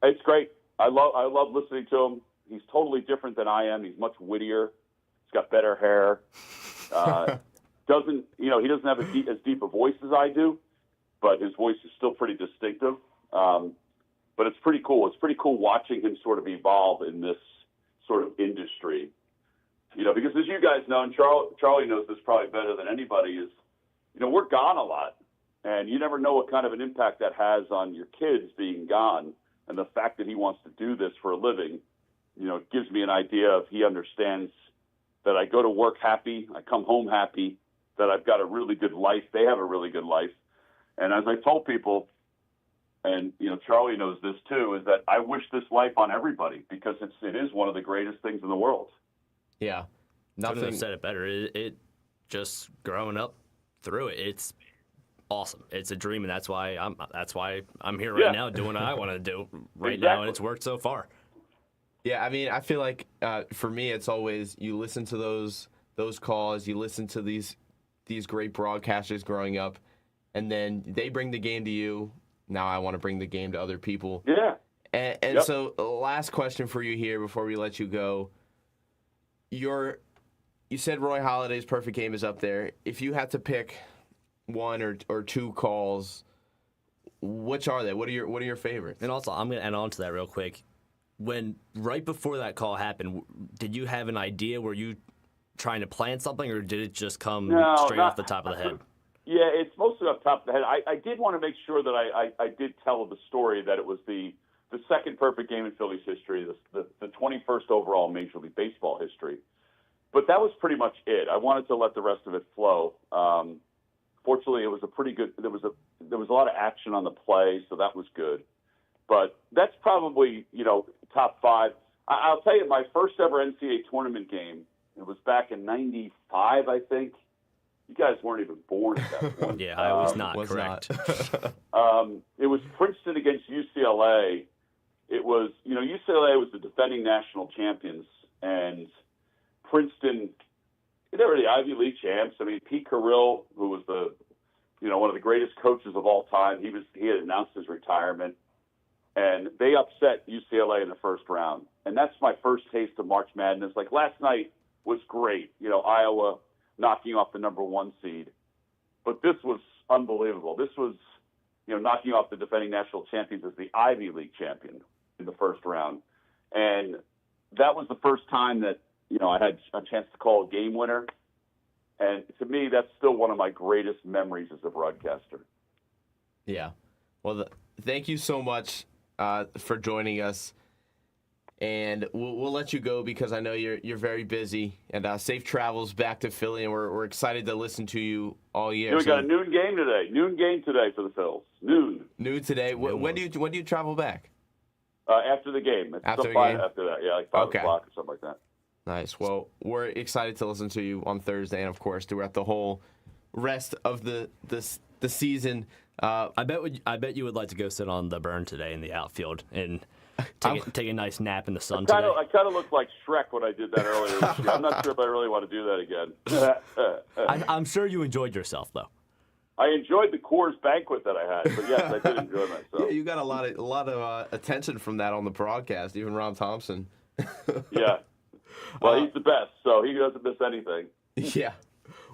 it's great. I love listening to him. He's totally different than I am. He's much wittier. He's got better hair. He doesn't have as deep a voice as I do, but his voice is still pretty distinctive. But it's pretty cool. It's pretty cool watching him sort of evolve in this sort of industry. Because as you guys know, and Charlie knows this probably better than anybody, is, we're gone a lot. And you never know what kind of an impact that has on your kids being gone. And the fact that he wants to do this for a living, it gives me an idea of he understands that I go to work happy, I come home happy, that I've got a really good life. They have a really good life. And as I told people, and Charlie knows this too, is that I wish this life on everybody, because it is one of the greatest things in the world. Yeah, couldn't have said it better. It just growing up through it, it's awesome. It's a dream, and that's why I'm here right now doing what I want to do right now, and it's worked so far. Yeah, I mean, I feel like for me, it's always you listen to those calls, you listen to these great broadcasters growing up, and then they bring the game to you. Now I want to bring the game to other people. Yeah. And so, last question for you here before we let you go. You said Roy Halladay's perfect game is up there. If you had to pick one or two calls, which are they? What are your favorites? And also, I'm going to add on to that real quick. When right before that call happened, did you have an idea? Were you trying to plan something, or did it just come straight off the top of the head? Yeah, it's mostly off the top of the head. I did want to make sure that I did tell the story that it was the second perfect game in Phillies history, the 21st overall Major League Baseball history. But that was pretty much it. I wanted to let the rest of it flow. Fortunately, it was a pretty good. There was a lot of action on the play, so that was good. But that's probably top five. I'll tell you, my first ever NCAA tournament game. It was back in '95, I think. You guys weren't even born at that point. Yeah, I was not. Correct. It was Princeton against UCLA. It was, UCLA was the defending national champions, and Princeton, they were the Ivy League champs. I mean, Pete Carrill, who was one of the greatest coaches of all time, he had announced his retirement, and they upset UCLA in the first round. And that's my first taste of March Madness. Like, last night was great, Iowa knocking off the number 1 seed. But this was unbelievable. This was, knocking off the defending national champions as the Ivy League champion in the first round. And that was the first time that, I had a chance to call a game winner. And to me, that's still one of my greatest memories as a broadcaster. Yeah. Well, thank you so much for joining us. And we'll let you go because I know you're very busy. And safe travels back to Philly, and we're excited to listen to you all year. We got a noon game today. Noon game today for the Phils. Noon today. When do you travel back? After the game. After the game? After that, yeah, like 5 o'clock or something like that. Nice. Well, we're excited to listen to you on Thursday, and of course throughout the whole rest of the season. I bet you would like to go sit on the burn today in the outfield and take a nice nap in the sun today. I kind of looked like Shrek when I did that earlier this year. I'm not sure if I really want to do that again. I'm sure you enjoyed yourself, though. I enjoyed the Coors banquet that I had, but yes, I did enjoy myself. Yeah, you got a lot of attention from that on the broadcast. Even Ron Thompson. Yeah. Well, he's the best, so he doesn't miss anything. Yeah.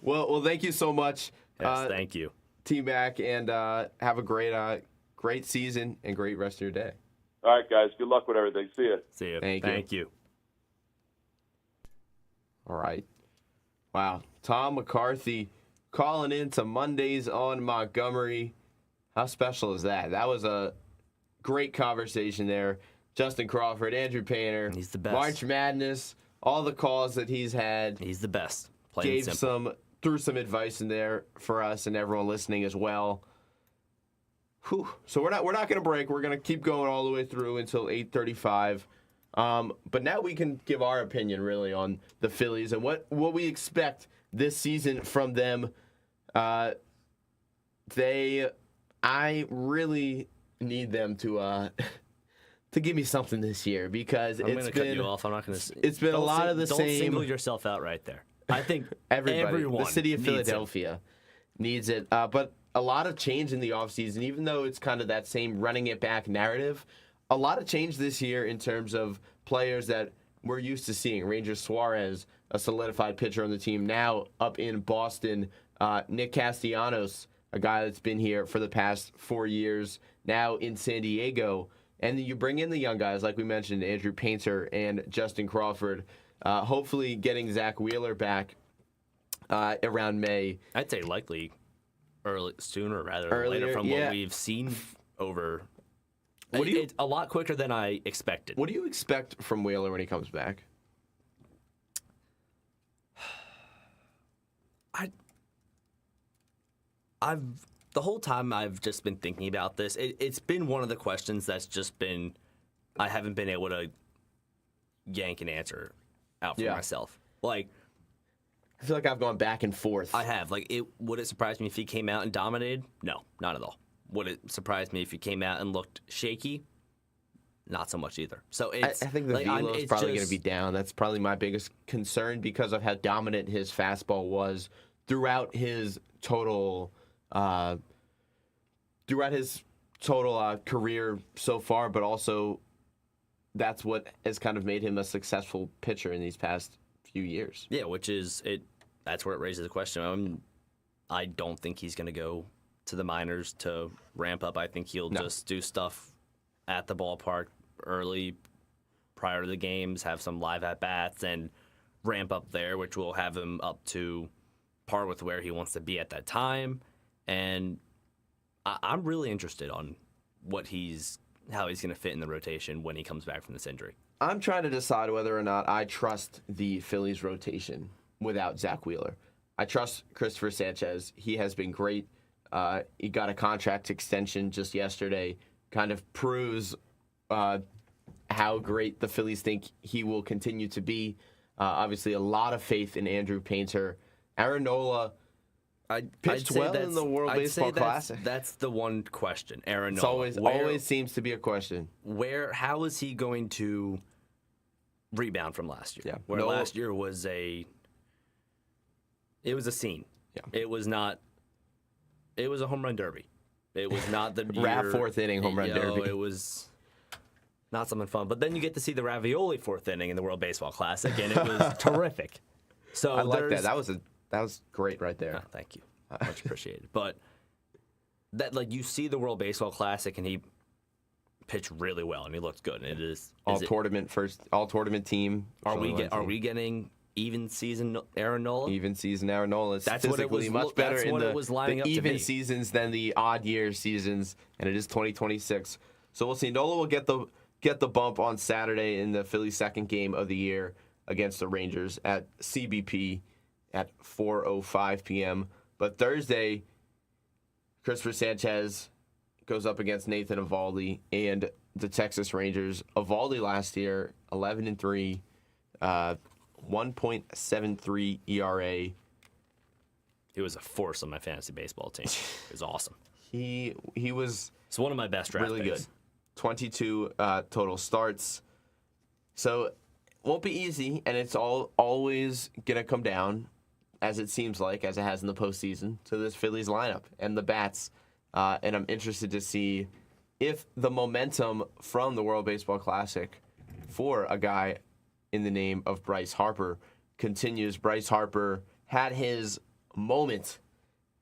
Well, thank you so much. Yes, thank you, T-Mac, and have a great season and great rest of your day. All right, guys. Good luck with everything. See you. See you. Thank you. All right. Wow. Tom McCarthy calling in to Mondays on Montgomery. How special is that? That was a great conversation there. Justin Crawford, Andrew Painter. He's the best. March Madness, all the calls that he's had. He's the best. Plain and simple. Threw some advice in there for us and everyone listening as well. Whew. So we're not going to break. We're going to keep going all the way through until 8:35. But now we can give our opinion really on the Phillies and what we expect this season from them. I really need them to give me something this year because I'm going to cut you off. I'm not going to. It's been a lot of the same. Don't single yourself out right there. I think everyone, the city of needs Philadelphia needs it. But a lot of change in the offseason, even though it's kind of that same running it back narrative, a lot of change this year in terms of players that we're used to seeing. Ranger Suarez, a solidified pitcher on the team, now up in Boston. Nick Castellanos, a guy that's been here for the past 4 years, now in San Diego. And then you bring in the young guys, like we mentioned, Andrew Painter and Justin Crawford, hopefully getting Zach Wheeler back around May. I'd say likely sooner rather than later from what we've seen over. It's a lot quicker than I expected. What do you expect from Wheeler when he comes back? The whole time I've just been thinking about this. It's been one of the questions that's just been I haven't been able to yank an answer out for myself. Like, I feel like I've gone back and forth. I have. Like, would it surprise me if he came out and dominated? No, not at all. Would it surprise me if he came out and looked shaky? Not so much either. So I think the velo is probably going to be down. That's probably my biggest concern because of how dominant his fastball was throughout his total career so far, but also that's what has kind of made him a successful pitcher in these past few years. Yeah, which is it. That's where it raises the question. I don't think he's going to go to the minors to ramp up. I think he'll just do stuff at the ballpark early, prior to the games, have some live at bats, and ramp up there, which will have him up to par with where he wants to be at that time. And I'm really interested on how he's going to fit in the rotation when he comes back from this injury. I'm trying to decide whether or not I trust the Phillies rotation without Zach Wheeler. I trust Christopher Sanchez. He has been great. He got a contract extension just yesterday. Kind of proves how great the Phillies think he will continue to be. Obviously, a lot of faith in Andrew Painter. Aaron Nola pitched well in the World Baseball Classic. That's the one question. Aaron Nola. It always seems to be a question. How is he going to rebound from last year? Yeah. Where last year was a scene. Yeah. It was a home run derby. It was not the year, fourth inning home run derby. It was not something fun. But then you get to see the ravioli fourth inning in the World Baseball Classic, and it was terrific. So I like that. That was great right there. Oh, thank you. Much appreciated. But that, like, you see the World Baseball Classic, and he pitched really well, and he looked good. And it is all tournament team. Are we getting even season Aaron Nola? Even season Aaron Nola. It's that's what it was much better that's in what the, it was lining the up even to be. Seasons than the odd year seasons, and it is 2026. So we'll see. Nola will get the bump on Saturday in the Phillies' second game of the year against the Rangers at CBP at 4:05 p.m. But Thursday, Christopher Sanchez goes up against Nathan Eovaldi and the Texas Rangers. Eovaldi last year, 11-3, 1.73 ERA. He was a force on my fantasy baseball team. It was awesome. He was it's one of my best draft really picks. Good. 22 total starts. So it won't be easy, and it's always going to come down as it seems like, as it has in the postseason, to this Phillies lineup and the bats. And I'm interested to see if the momentum from the World Baseball Classic for a guy in the name of Bryce Harper continues. Bryce Harper had his moment,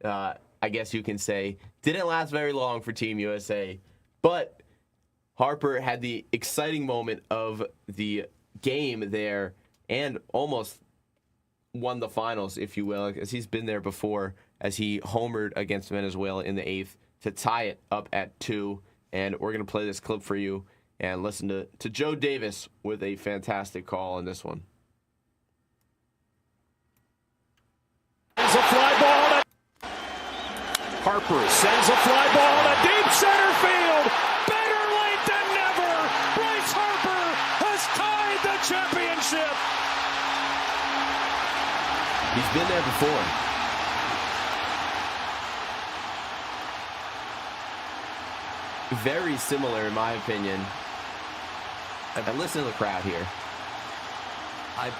I guess you can say. Didn't last very long for Team USA, but Harper had the exciting moment of the game there and almost won the finals, if you will, as he's been there before, as he homered against Venezuela in the 8th to tie it up at 2. And we're going to play this clip for you and listen to Joe Davis with a fantastic call on this one. Sends a fly ball to Harper sends a fly ball to deep center field. Better late than never. Bryce Harper has tied the championship. He's been there before. Very similar, in my opinion. And listen to the crowd here. I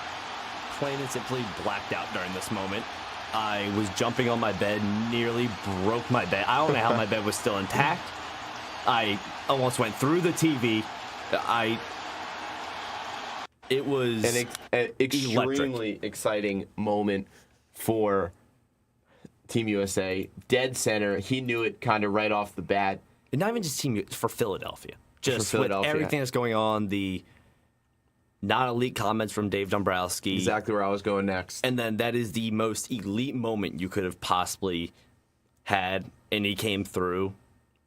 plain and simply blacked out during this moment. I was jumping on my bed, nearly broke my bed. I don't know how my bed was still intact. I almost went through the TV. It was an extremely exciting moment for Team USA. Dead center. He knew it kind of right off the bat. And not even just Team for Philadelphia. Just for Philadelphia. With everything that's going on, the not elite comments from Dave Dombrowski. Exactly where I was going next. And then that is the most elite moment you could have possibly had, and he came through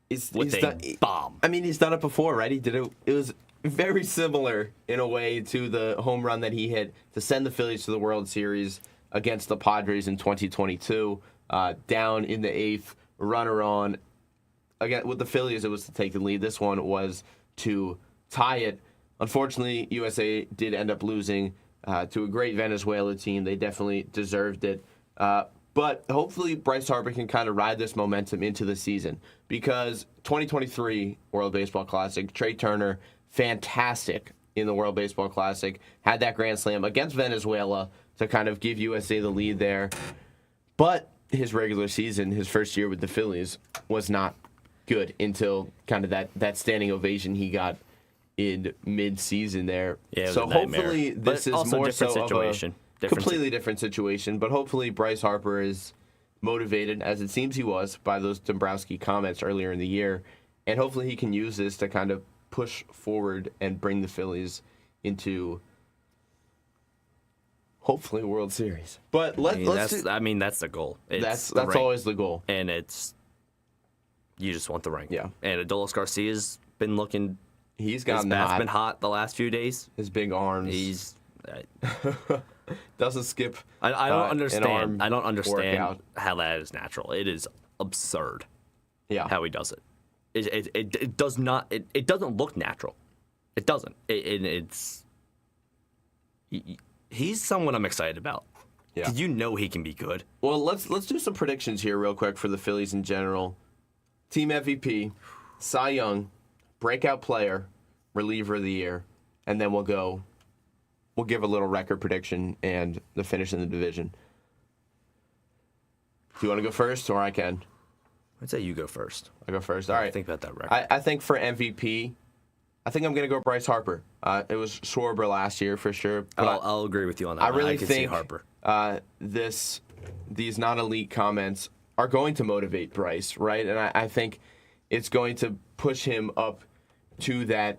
with a bomb. I mean, he's done it before, right? He did it. It was very similar in a way to the home run that he hit to send the Phillies to the World Series against the Padres in 2022. Down in the 8th, runner on. Again, with the Phillies, it was to take the lead. This one was to tie it. Unfortunately, USA did end up losing to a great Venezuela team. They definitely deserved it. But hopefully Bryce Harper can kind of ride this momentum into the season, because 2023 World Baseball Classic, Trey Turner, fantastic in the World Baseball Classic, had that grand slam against Venezuela to kind of give USA the lead there. But his regular season, his first year with the Phillies, was not good until kind of that standing ovation he got in mid-season there. Yeah, so hopefully this is also more so situation. of a completely different situation. But hopefully Bryce Harper is motivated, as it seems he was, by those Dombrowski comments earlier in the year. And hopefully he can use this to kind of push forward and bring the Phillies into hopefully World Series. But that's the goal. That's always the goal. And you just want the ring. Yeah. And Adolis Garcia's been looking. He's gotten his bat's hot. been hot the last few days. His big arms. He's doesn't skip. I don't understand. I don't understand workout. how that is natural. It is absurd. Yeah. How he does it. It does not. It doesn't look natural. It doesn't. He's someone I'm excited about. Yeah. Because you know he can be good. Well, let's do some predictions here real quick for the Phillies in general. Team MVP, Cy Young, breakout player, reliever of the year, and then we'll give a little record prediction and the finish in the division. Do you want to go first, or I can? I'd say you go first. I go first. All right. Think about that record. I think for MVP, I think I'm going to go Bryce Harper. It was Schwarber last year for sure. I'll agree with you on that. I really can think see Harper. These non-elite comments are going to motivate Bryce, right? And I think it's going to push him up to that,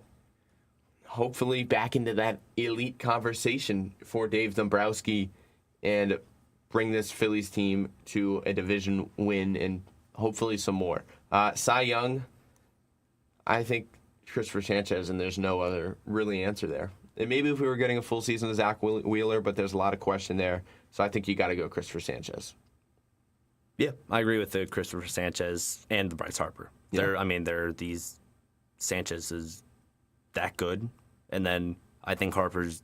hopefully back into that elite conversation for Dave Dombrowski, and bring this Phillies team to a division win and hopefully some more. Cy Young, I think Christopher Sanchez, and there's no other really answer there. And maybe if we were getting a full season of Zach Wheeler, but there's a lot of question there. So I think you got to go Christopher Sanchez. Yeah, I agree with the Christopher Sanchez and the Bryce Harper. Yeah. These Sanchez is that good, and then I think Harper's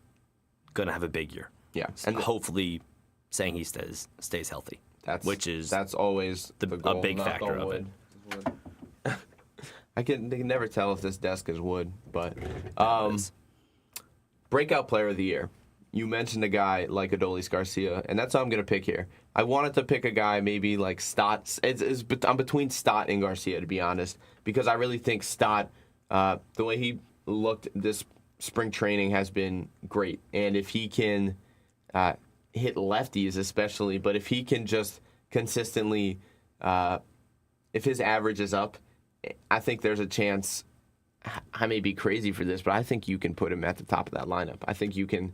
gonna have a big year. Yeah, and hopefully, saying he stays healthy. That's always the goal, a big factor of it. They can never tell if this desk is wood, but breakout player of the year. you mentioned a guy like Adolis Garcia, and that's how I'm going to pick here. I wanted to pick a guy maybe like Stott. I'm between Stott and Garcia, to be honest, because I really think Stott, the way he looked this spring training has been great. And if he can hit lefties especially, but if he can just consistently, if his average is up, I think there's a chance. I may be crazy for this, but I think you can put him at the top of that lineup. I think you can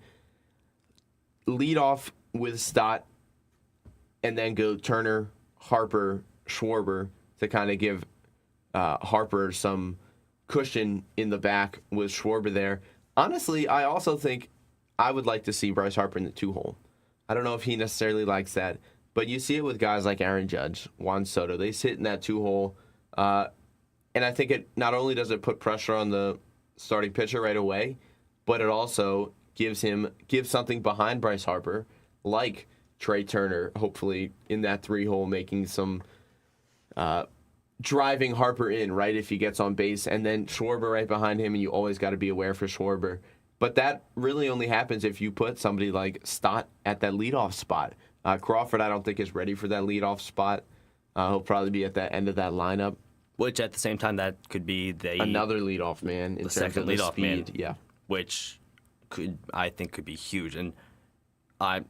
lead off with Stott and then go Turner, Harper, Schwarber to kind of give Harper some cushion in the back with Schwarber there. Honestly, I also think I would like to see Bryce Harper in the 2-hole. I don't know if he necessarily likes that, but you see it with guys like Aaron Judge, Juan Soto. They sit in that 2-hole, and I think it not only does it put pressure on the starting pitcher right away, but it also gives something behind Bryce Harper, like Trey Turner, hopefully in that 3-hole, making some driving Harper in, right, if he gets on base, and then Schwarber right behind him, and you always got to be aware for Schwarber. But that really only happens if you put somebody like Stott at that leadoff spot. Crawford, I don't think, is ready for that leadoff spot. He'll probably be at the end of that lineup. Which at the same time, that could be another leadoff man in terms second of the leadoff speed. man, Yeah, which I think could be huge. And on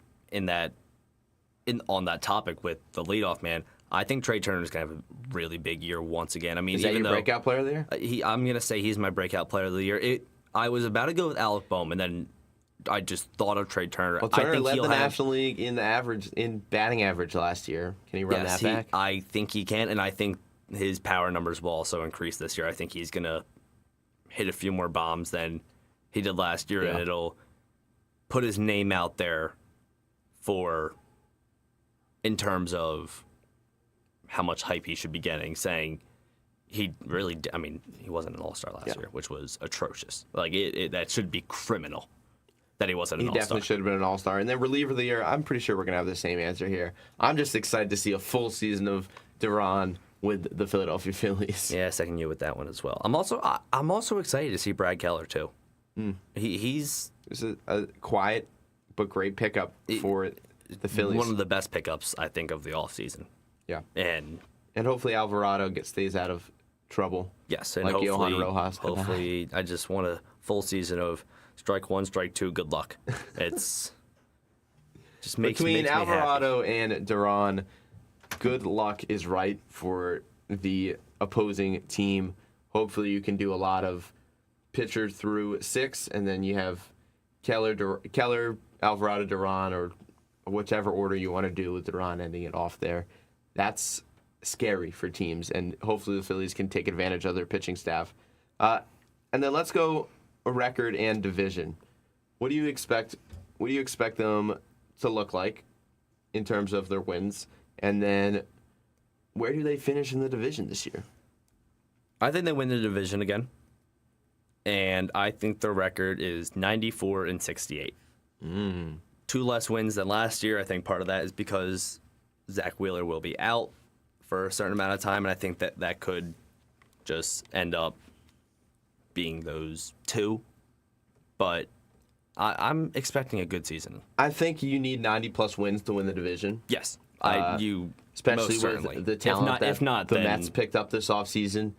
that topic with the leadoff man, I think Trey Turner is going to have a really big year once again. I mean, is that even your breakout player of the year? I'm going to say he's my breakout player of the year. I was about to go with Alec Bohm, and then I just thought of Trey Turner. Well, Turner I think led the National League in batting average last year. Can he run that back? I think he can, and I think his power numbers will also increase this year. I think he's going to hit a few more bombs than he did last year, and it'll put his name out there in terms of how much hype he should be getting, saying he wasn't an all-star last year, which was atrocious. Like, that should be criminal that he wasn't an all-star. He definitely should have been an all-star. And then reliever of the year, I'm pretty sure we're going to have the same answer here. I'm just excited to see a full season of Duran with the Philadelphia Phillies. Yeah, second you with that one as well. I'm also excited to see Brad Keller too. He's a quiet but great pickup for the Phillies. One of the best pickups, I think, of the offseason. Yeah. And hopefully Alvarado stays out of trouble. Yes, and like hopefully, Johan Rojas. Hopefully, I just want a full season of strike one, strike two, good luck. It's just makes Between Alvarado me happy. and Duran, good luck is right for the opposing team. Hopefully you can do a lot of pitcher through 6, and then you have Keller, Alvarado, Duran, or whichever order you want to do with Duran ending it off there. That's scary for teams, and hopefully the Phillies can take advantage of their pitching staff. And then let's go record and division. What do you expect them to look like in terms of their wins? And then where do they finish in the division this year? I think they win the division again. And I think their record is 94-68. 2 less wins than last year. I think part of that is because Zach Wheeler will be out for a certain amount of time, and I think that could just end up being those 2. But I'm expecting a good season. I think you need 90-plus wins to win the division. Yes. Especially with the talent that the Mets picked up this offseason.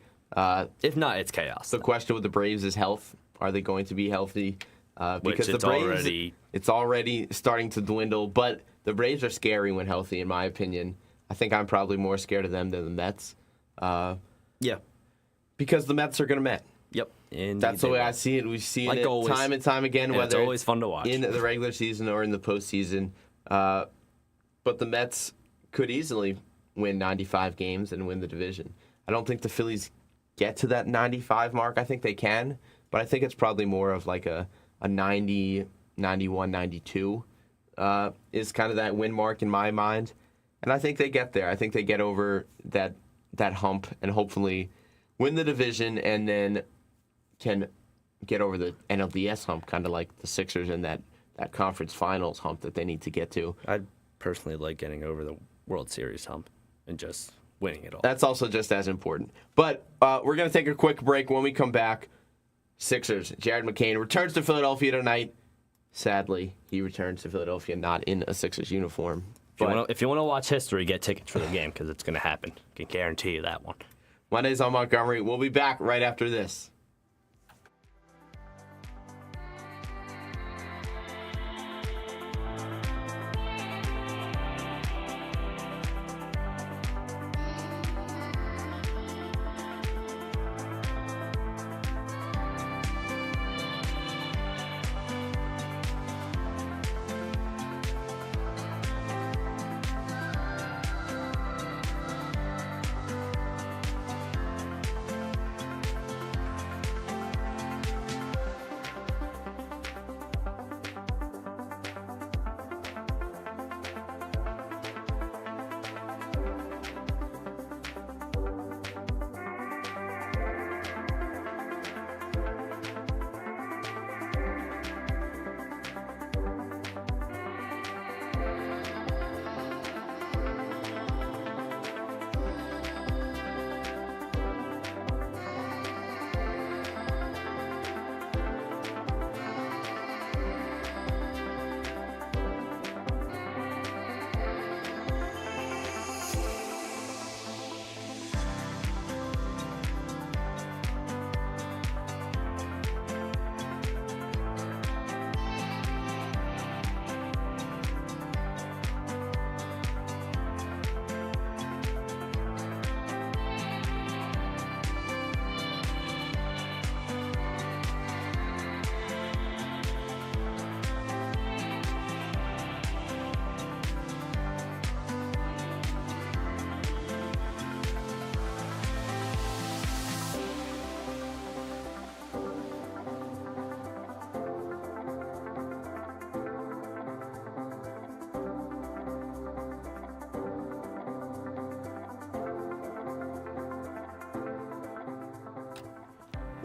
If not, it's chaos. The question with the Braves is health. Are they going to be healthy? Because the Braves, it's already starting to dwindle, but the Braves are scary when healthy, in my opinion. I think I'm probably more scared of them than the Mets. Yeah. Because the Mets are going to Met. Yep. That's the way I see it. We've seen it time and time again, whether it's always fun to watch in the regular season or in the postseason. But the Mets could easily win 95 games and win the division. I don't think the Phillies get to that 95 mark. I think they can, but I think it's probably more of like a 90, 91, 92 is kind of that win mark in my mind. And I think they get there. I think they get over that hump and hopefully win the division and then can get over the NLDS hump, kind of like the Sixers in that conference finals hump that they need to get to. I'd personally like getting over the World Series hump and just winning it all. That's also just as important. But we're going to take a quick break. When we come back, Sixers, Jared McCain returns to Philadelphia tonight. sadly, he returns to Philadelphia not in a Sixers uniform. If you want to watch history, get tickets for the game because it's going to happen. I can guarantee you that one. Mondays on Montgomery. We'll be back right after this.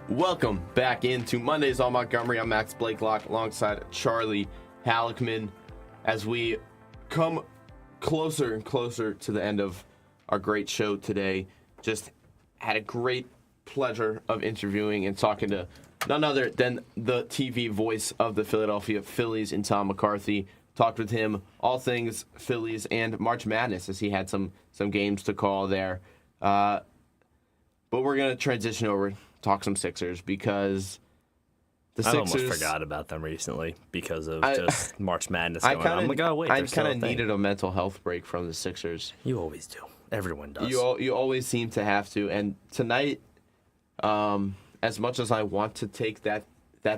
Welcome back into Mondays on Montgomery. I'm Max Blakelock alongside Charlie Halleckman as we come closer and closer to the end of our great show today. Just had a great pleasure of interviewing and talking to none other than the TV voice of the Philadelphia Phillies in Tom McCarthy. Talked with him all things Phillies and March Madness as he had some games to call there. But we're going to transition over, talk some Sixers because the Sixers... I almost forgot about them recently because of just March Madness going on. I'm like, oh, wait, I kind of needed a mental health break from the Sixers. You always do. Everyone does. You always seem to have to. And tonight, as much as I want to take that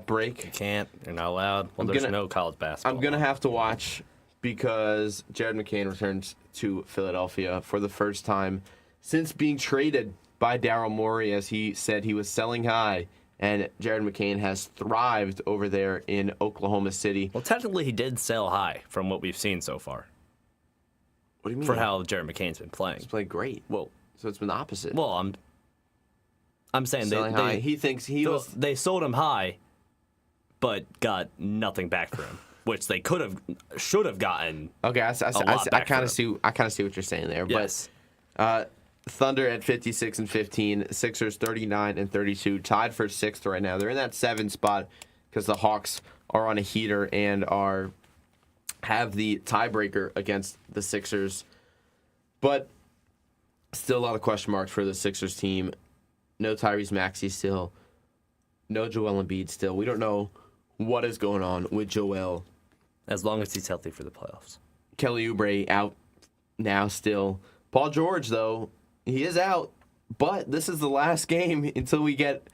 break... You can't. You're not allowed. Well, there's no college basketball. I'm going to have to watch because Jared McCain returns to Philadelphia for the first time since being traded by Daryl Morey, as he said he was selling high, and Jared McCain has thrived over there in Oklahoma City. Well, technically, he did sell high from what we've seen so far. What do you mean? For how Jared McCain's been playing. He's played great. Well, so it's been the opposite. Well, I'm saying he thinks they sold him high, but got nothing back for him, which they should have gotten. Okay, I kind of see what you're saying there. Yes. But Thunder at 56-15, Sixers 39-32, tied for sixth right now. They're in that 7th spot because the Hawks are on a heater and have the tiebreaker against the Sixers. But still a lot of question marks for the Sixers team. No Tyrese Maxey still. No Joel Embiid still. We don't know what is going on with Joel. As long as he's healthy for the playoffs. Kelly Oubre out now still. Paul George, though, he is out, but this is the last game until we get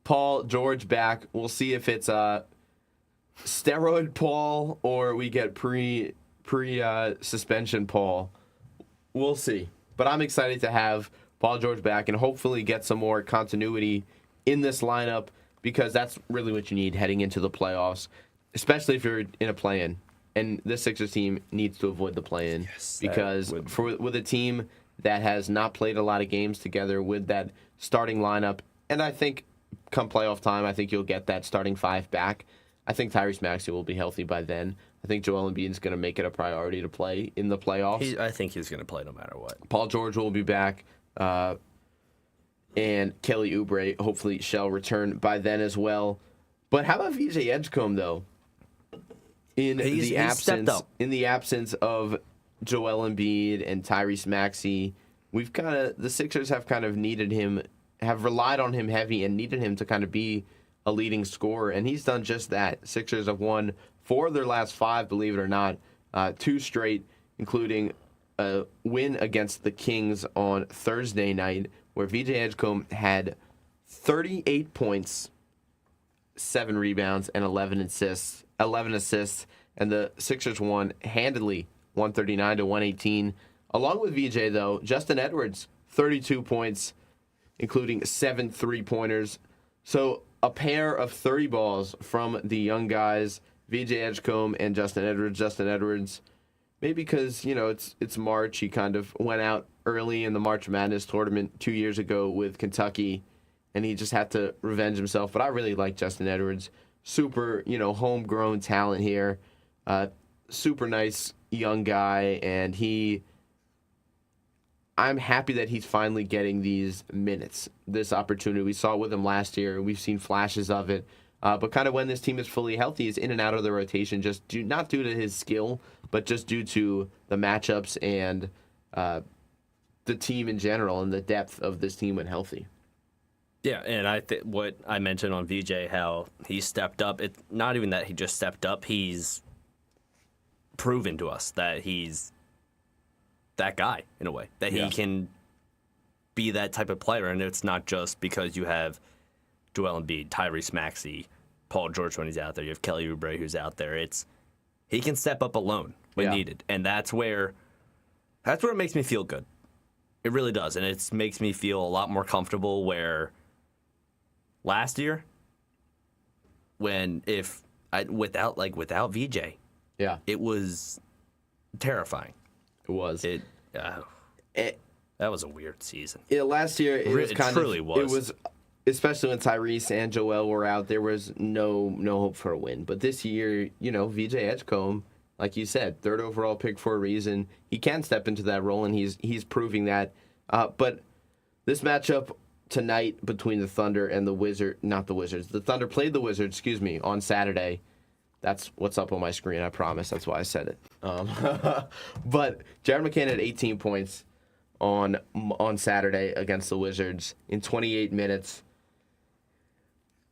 Paul George back. We'll see if it's steroid Paul or we get suspension Paul. We'll see. But I'm excited to have Paul George back and hopefully get some more continuity in this lineup because that's really what you need heading into the playoffs, especially if you're in a play-in. And this Sixers team needs to avoid the play-in because with a team that has not played a lot of games together with that starting lineup, and I think come playoff time, I think you'll get that starting 5 back. I think Tyrese Maxey will be healthy by then. I think Joel Embiid is going to make it a priority to play in the playoffs. I think he's going to play no matter what. Paul George will be back, and Kelly Oubre hopefully shall return by then as well. But how about VJ Edgecombe, though? He's stepped up. In the absence of Joel Embiid and Tyrese Maxey, the Sixers have kind of needed him, have relied on him heavy and needed him to kind of be a leading scorer, and he's done just that. Sixers have won 4 of their last 5, believe it or not, 2 straight, including a win against the Kings on Thursday night, where VJ Edgecombe had 38 points, 7 rebounds, and 11 assists. And the Sixers won handily, 139-118. Along with VJ, though, Justin Edwards, 32 points, including 7 3-pointers. So a pair of 30 balls from the young guys, VJ Edgecombe and Justin Edwards. Justin Edwards, maybe because, it's March, he kind of went out early in the March Madness tournament 2 years ago with Kentucky, and he just had to revenge himself. But I really like Justin Edwards. Super, homegrown talent here. Super nice young guy, and I'm happy that he's finally getting these minutes, this opportunity. We saw it with him last year. We've seen flashes of it. But kind of when this team is fully healthy, he's in and out of the rotation, not due to his skill, but just due to the matchups and the team in general and the depth of this team when healthy. Yeah, and I think what I mentioned on VJ, how he stepped up. It's not even that he just stepped up. He's proven to us that he's that guy in a way, that he can be that type of player. And it's not just because you have Joel Embiid, Tyrese Maxey, Paul George when he's out there. You have Kelly Oubre who's out there. He can step up alone when needed, and that's where it makes me feel good. It really does, and it makes me feel a lot more comfortable. Where last year, without VJ, it was terrifying. It was. That was a weird season. Yeah, last year it truly was. It was, especially when Tyrese and Joel were out. There was no hope for a win. But this year, VJ Edgecombe, like you said, 3rd overall pick for a reason. He can step into that role, and he's proving that. But this matchup tonight between the Thunder and the Wizards. The Thunder played the Wizards, on Saturday. That's what's up on my screen, I promise. That's why I said it. But Jared McCann had 18 points on Saturday against the Wizards in 28 minutes.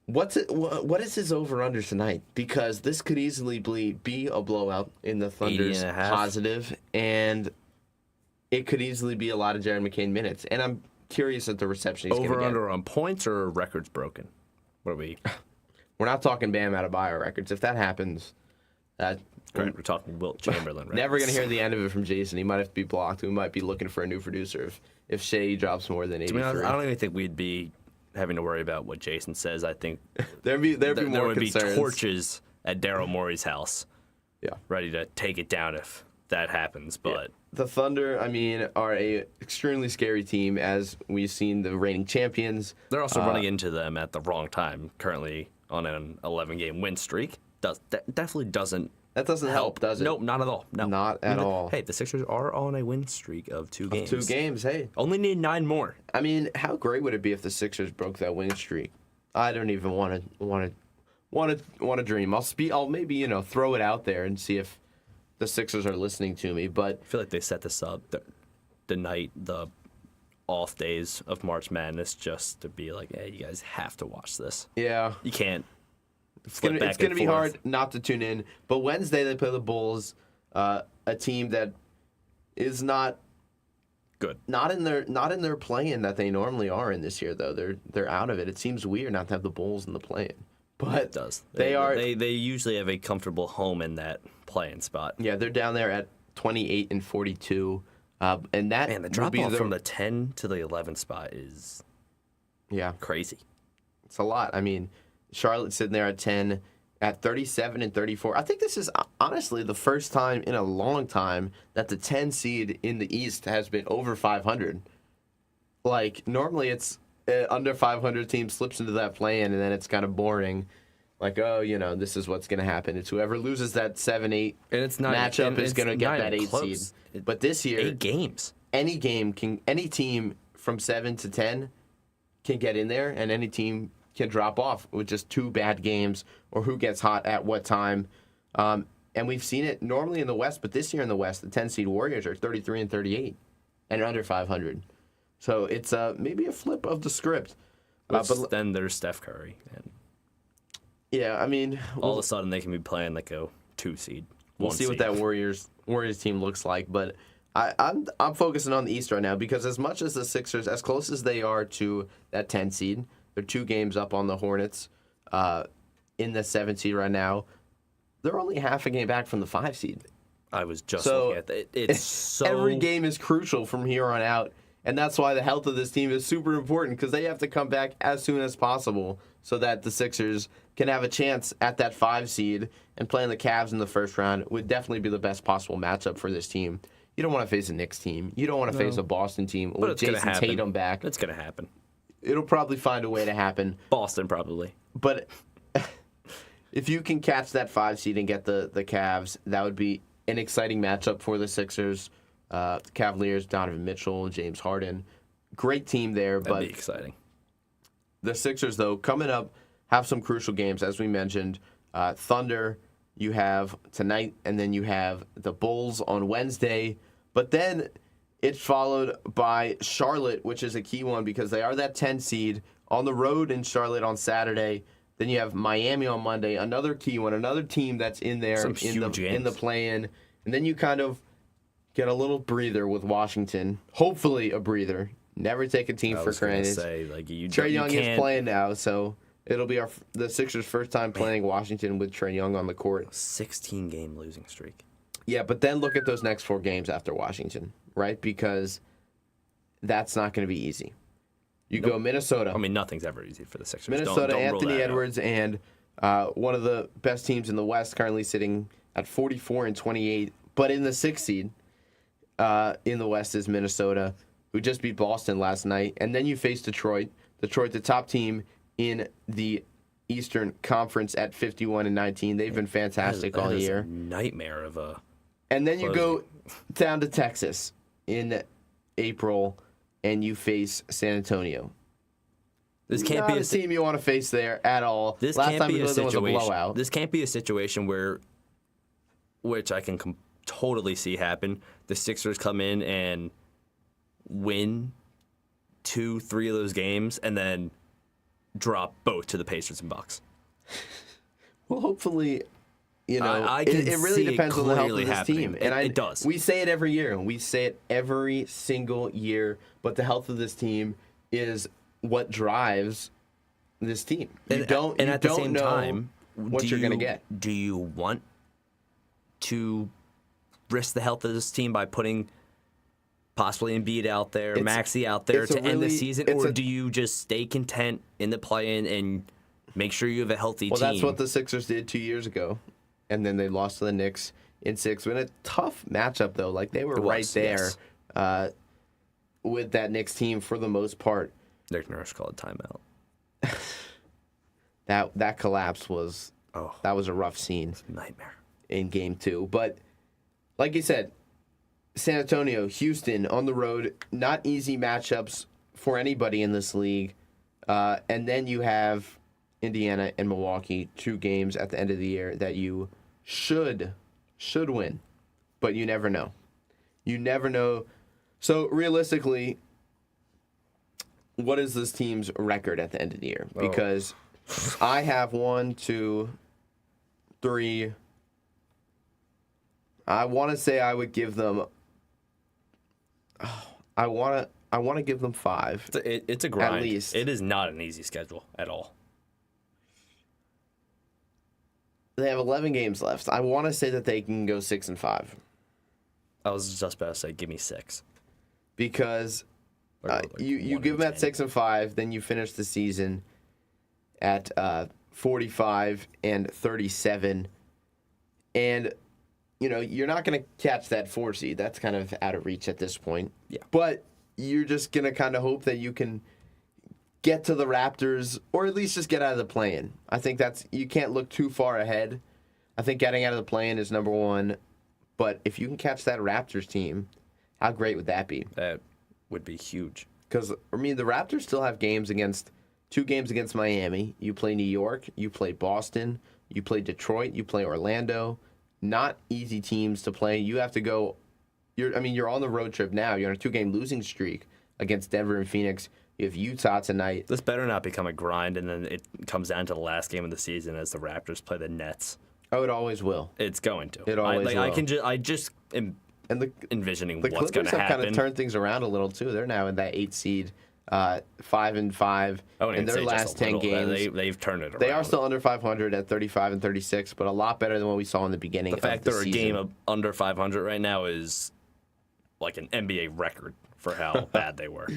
What is his over-under tonight? Because this could easily be a blowout in the Thunder's positive, and it could easily be a lot of Jared McCain minutes. And I'm curious at the reception he's going to get. Over-under on points or records broken? What are we... We're not talking Bam Adebayo records. If that happens, we're talking Wilt Chamberlain records. Never going to hear the end of it from Jason. He might have to be blocked. We might be looking for a new producer if Shea drops more than 83. I don't even think we'd be having to worry about what Jason says. I think there would be torches at Daryl Morey's house, ready to take it down if that happens. But the Thunder, are a extremely scary team, as we've seen the reigning champions. They're also running into them at the wrong time. Currently on an 11-game win streak. That definitely doesn't. That doesn't help, does it? Nope, not at all. No, not at all. Hey, the Sixers are on a win streak of 2 games. 2 games, hey. Only need 9 more. How great would it be if the Sixers broke that win streak? I don't even want to dream. I'll maybe throw it out there and see if the Sixers are listening to me. But I feel like they set this up the off days of March Madness just to be like, hey, you guys have to watch this. Yeah. You can't. It's gonna be hard not to tune in. But Wednesday they play the Bulls, a team that is not good. Not in their play-in that they normally are in this year, though. They're out of it. It seems weird not to have the Bulls in the play-in. But it does. They usually have a comfortable home in that play-in spot. Yeah, they're down there at 28 and 42. And that the drop off from the 10 to the 11 spot is crazy. It's a lot. Charlotte's sitting there at 10, at 37 and 34. I think this is honestly the first time in a long time that the 10 seed in the East has been over 500. Normally it's under 500 team slips into that play-in, and then it's kind of boring. This is what's going to happen. It's whoever loses that 7-8 matchup is going to get that 8 seed. But this year, 8 games. Any team from 7 to 10 can get in there, and any team can drop off with just 2 bad games or who gets hot at what time. And we've seen it normally in the West, but this year in the West, the 10-seed Warriors are 33-38 and under 500. So it's maybe a flip of the script. But then there's Steph Curry. And yeah, I mean... all of a sudden they can be playing like a 2-seed. We'll see what that Warriors team looks like. But I'm focusing on the East right now because as much as the Sixers, as close as they are to that 10 seed, they're 2 games up on the Hornets in the 7 seed right now. They're only half a game back from the 5 seed. I was just looking at that. It's so... Every game is crucial from here on out. And that's why the health of this team is super important because they have to come back as soon as possible so that the Sixers can have a chance at that 5 seed, and playing the Cavs in the first round would definitely be the best possible matchup for this team. You don't want to face a Knicks team. You don't want to face a Boston team with Jason Tatum back. It's going to happen. It'll probably find a way to happen. Boston probably. But if you can catch that 5 seed and get the Cavs, that would be an exciting matchup for the Sixers. Cavaliers, Donovan Mitchell, James Harden. Great team there. That'd be exciting. The Sixers, though, coming up, have some crucial games, as we mentioned. Thunder, you have tonight, and then you have the Bulls on Wednesday. But then it's followed by Charlotte, which is a key one because they are that 10 seed on the road in Charlotte on Saturday. Then you have Miami on Monday, another key one, another team that's in there in the play-in. And then you kind of get a little breather with Washington. Hopefully a breather. Never take a team for granted. Trae Young is playing now, so it'll be the Sixers' first time playing Washington with Trae Young on the court. 16-game losing streak. Yeah, but then look at those next 4 games after Washington, right? Because that's not going to be easy. You go Minnesota. I mean, nothing's ever easy for the Sixers. Minnesota, don't Anthony Edwards, and one of the best teams in the West, currently sitting at 44-28. But in the 6th seed in the West is Minnesota, who just beat Boston last night. And then you face Detroit. Detroit, the top team in the Eastern Conference at 51-19. They've been fantastic all year. A nightmare of a. And then you go down to Texas in April, and you face San Antonio. This can't be a team you want to face there at all. This Last can't time be you a played them was a blowout. This can't be a situation which I can totally see happen. The Sixers come in and win 2-3 of those games, and then drop both to the Pacers and Bucks. Well, hopefully, it really depends on the health of this team. And it does. We say it every year. We say it every single year. But the health of this team is what drives this team. At the same time, what you're going to get. Do you want to risk the health of this team by putting possibly Embiid out there, Maxey out there to end the season, or do you just stay content in the play-in and make sure you have a healthy team? Well, that's what the Sixers did 2 years ago, and then they lost to the Knicks in 6. In a tough matchup, though, like they were right there with that Knicks team for the most part. Nick Nurse called a timeout. That collapse was that was a rough scene. It's a nightmare in Game 2, but like you said. San Antonio, Houston on the road, not easy matchups for anybody in this league. And then you have Indiana and Milwaukee, 2 games at the end of the year that you should win, but you never know. You never know. So realistically, what is this team's record at the end of the year? Because I have 1, 2, 3. I want to say I would give them. I want to give them 5. It's a grind. At least. It is not an easy schedule at all. They have 11 games left. I want to say that they can go 6-5. I was just about to say, give me 6. Because you give them at 6-5, then you finish the season at 45-37, and you're not going to catch that 4 seed. That's kind of out of reach at this point. Yeah. But you're just going to kind of hope that you can get to the Raptors or at least just get out of the play-in. I think you can't look too far ahead. I think getting out of the play-in is number 1. But if you can catch that Raptors team, how great would that be? That would be huge. Because, the Raptors still have 2 games against Miami. You play New York. You play Boston. You play Detroit. You play Orlando. not easy teams to play. You have to go. You're on the road trip now. You're on a 2-game losing streak against Denver and Phoenix. You have Utah tonight. This better not become a grind, and then it comes down to the last game of the season as the Raptors play the Nets. Oh, it always will. It's going to. It always will. I just am envisioning the what's going Clippers to have happen. kind of turned things around a little too. They're now in that 8 seed, 5-5 in their last 10 games. They've turned it around. They are still under 500 at 35 and 36, but a lot better than what we saw in the beginning. The fact they're a season. game of under 500 right now is like an NBA record for how bad they were.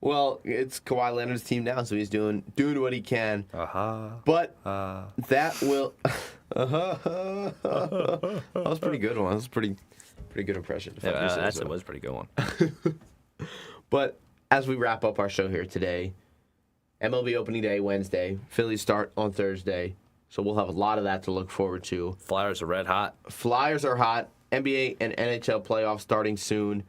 Well, it's Kawhi Leonard's team now, so he's doing what he can. But that will. That was a pretty good one. That was a pretty good impression. That was a pretty good one. But as we wrap up our show here today, MLB opening day Wednesday, Phillies start on Thursday, so we'll have a lot of that to look forward to. Flyers are red hot. Flyers are hot. NBA and NHL playoffs starting soon.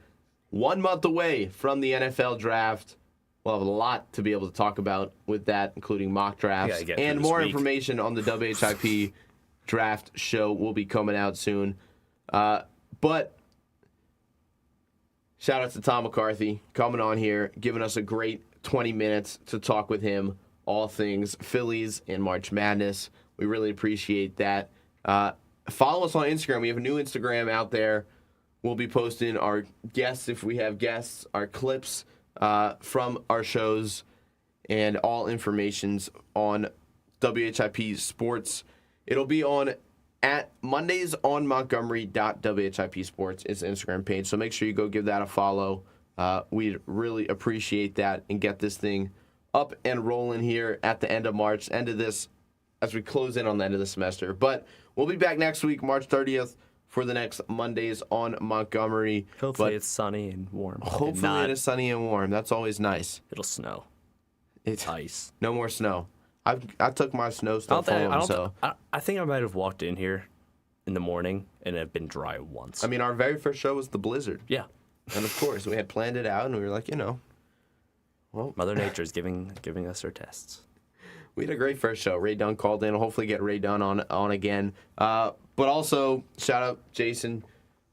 1 month away from the NFL draft. We'll have a lot to be able to talk about with that, including mock drafts. And more information on the WHIP draft show will be coming out soon. But shout out to Tom McCarthy coming on here, giving us a great 20 minutes to talk with him, all things Phillies and March Madness. We really appreciate that. Follow us on Instagram. We have a new Instagram out there. We'll be posting our guests, if we have guests, our clips from our shows, and all information's on WHIP Sports. It'll be on at Mondays on Montgomery.WHIP Sports. It's an Instagram page, so make sure you go give that a follow. We'd really appreciate that and get this thing up and rolling here at the end of March, end of this, as we close in on the end of the semester. But we'll be back next week, March 30th, for the next Mondays on Montgomery. Hopefully it's sunny and warm. Hopefully it is sunny and warm. That's always nice. It'll snow. It's ice. No more snow. I took my snow stuff home, so. I think I might have walked in here in the morning and have been dry once. I mean, our very first show was the blizzard. Yeah. And of course, we had planned it out, and we were like, well. Mother Nature's giving us her tests. We had a great first show. Ray Dunn called in. I'll hopefully get Ray Dunn on again. But also, shout out Jason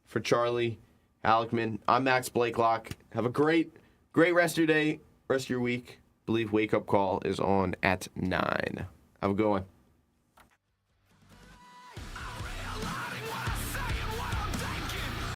for Charlie Alekman. I'm Max Blakelock. Have a great rest of your day, rest of your week. I believe Wake Up Call is on at 9. Have a good one.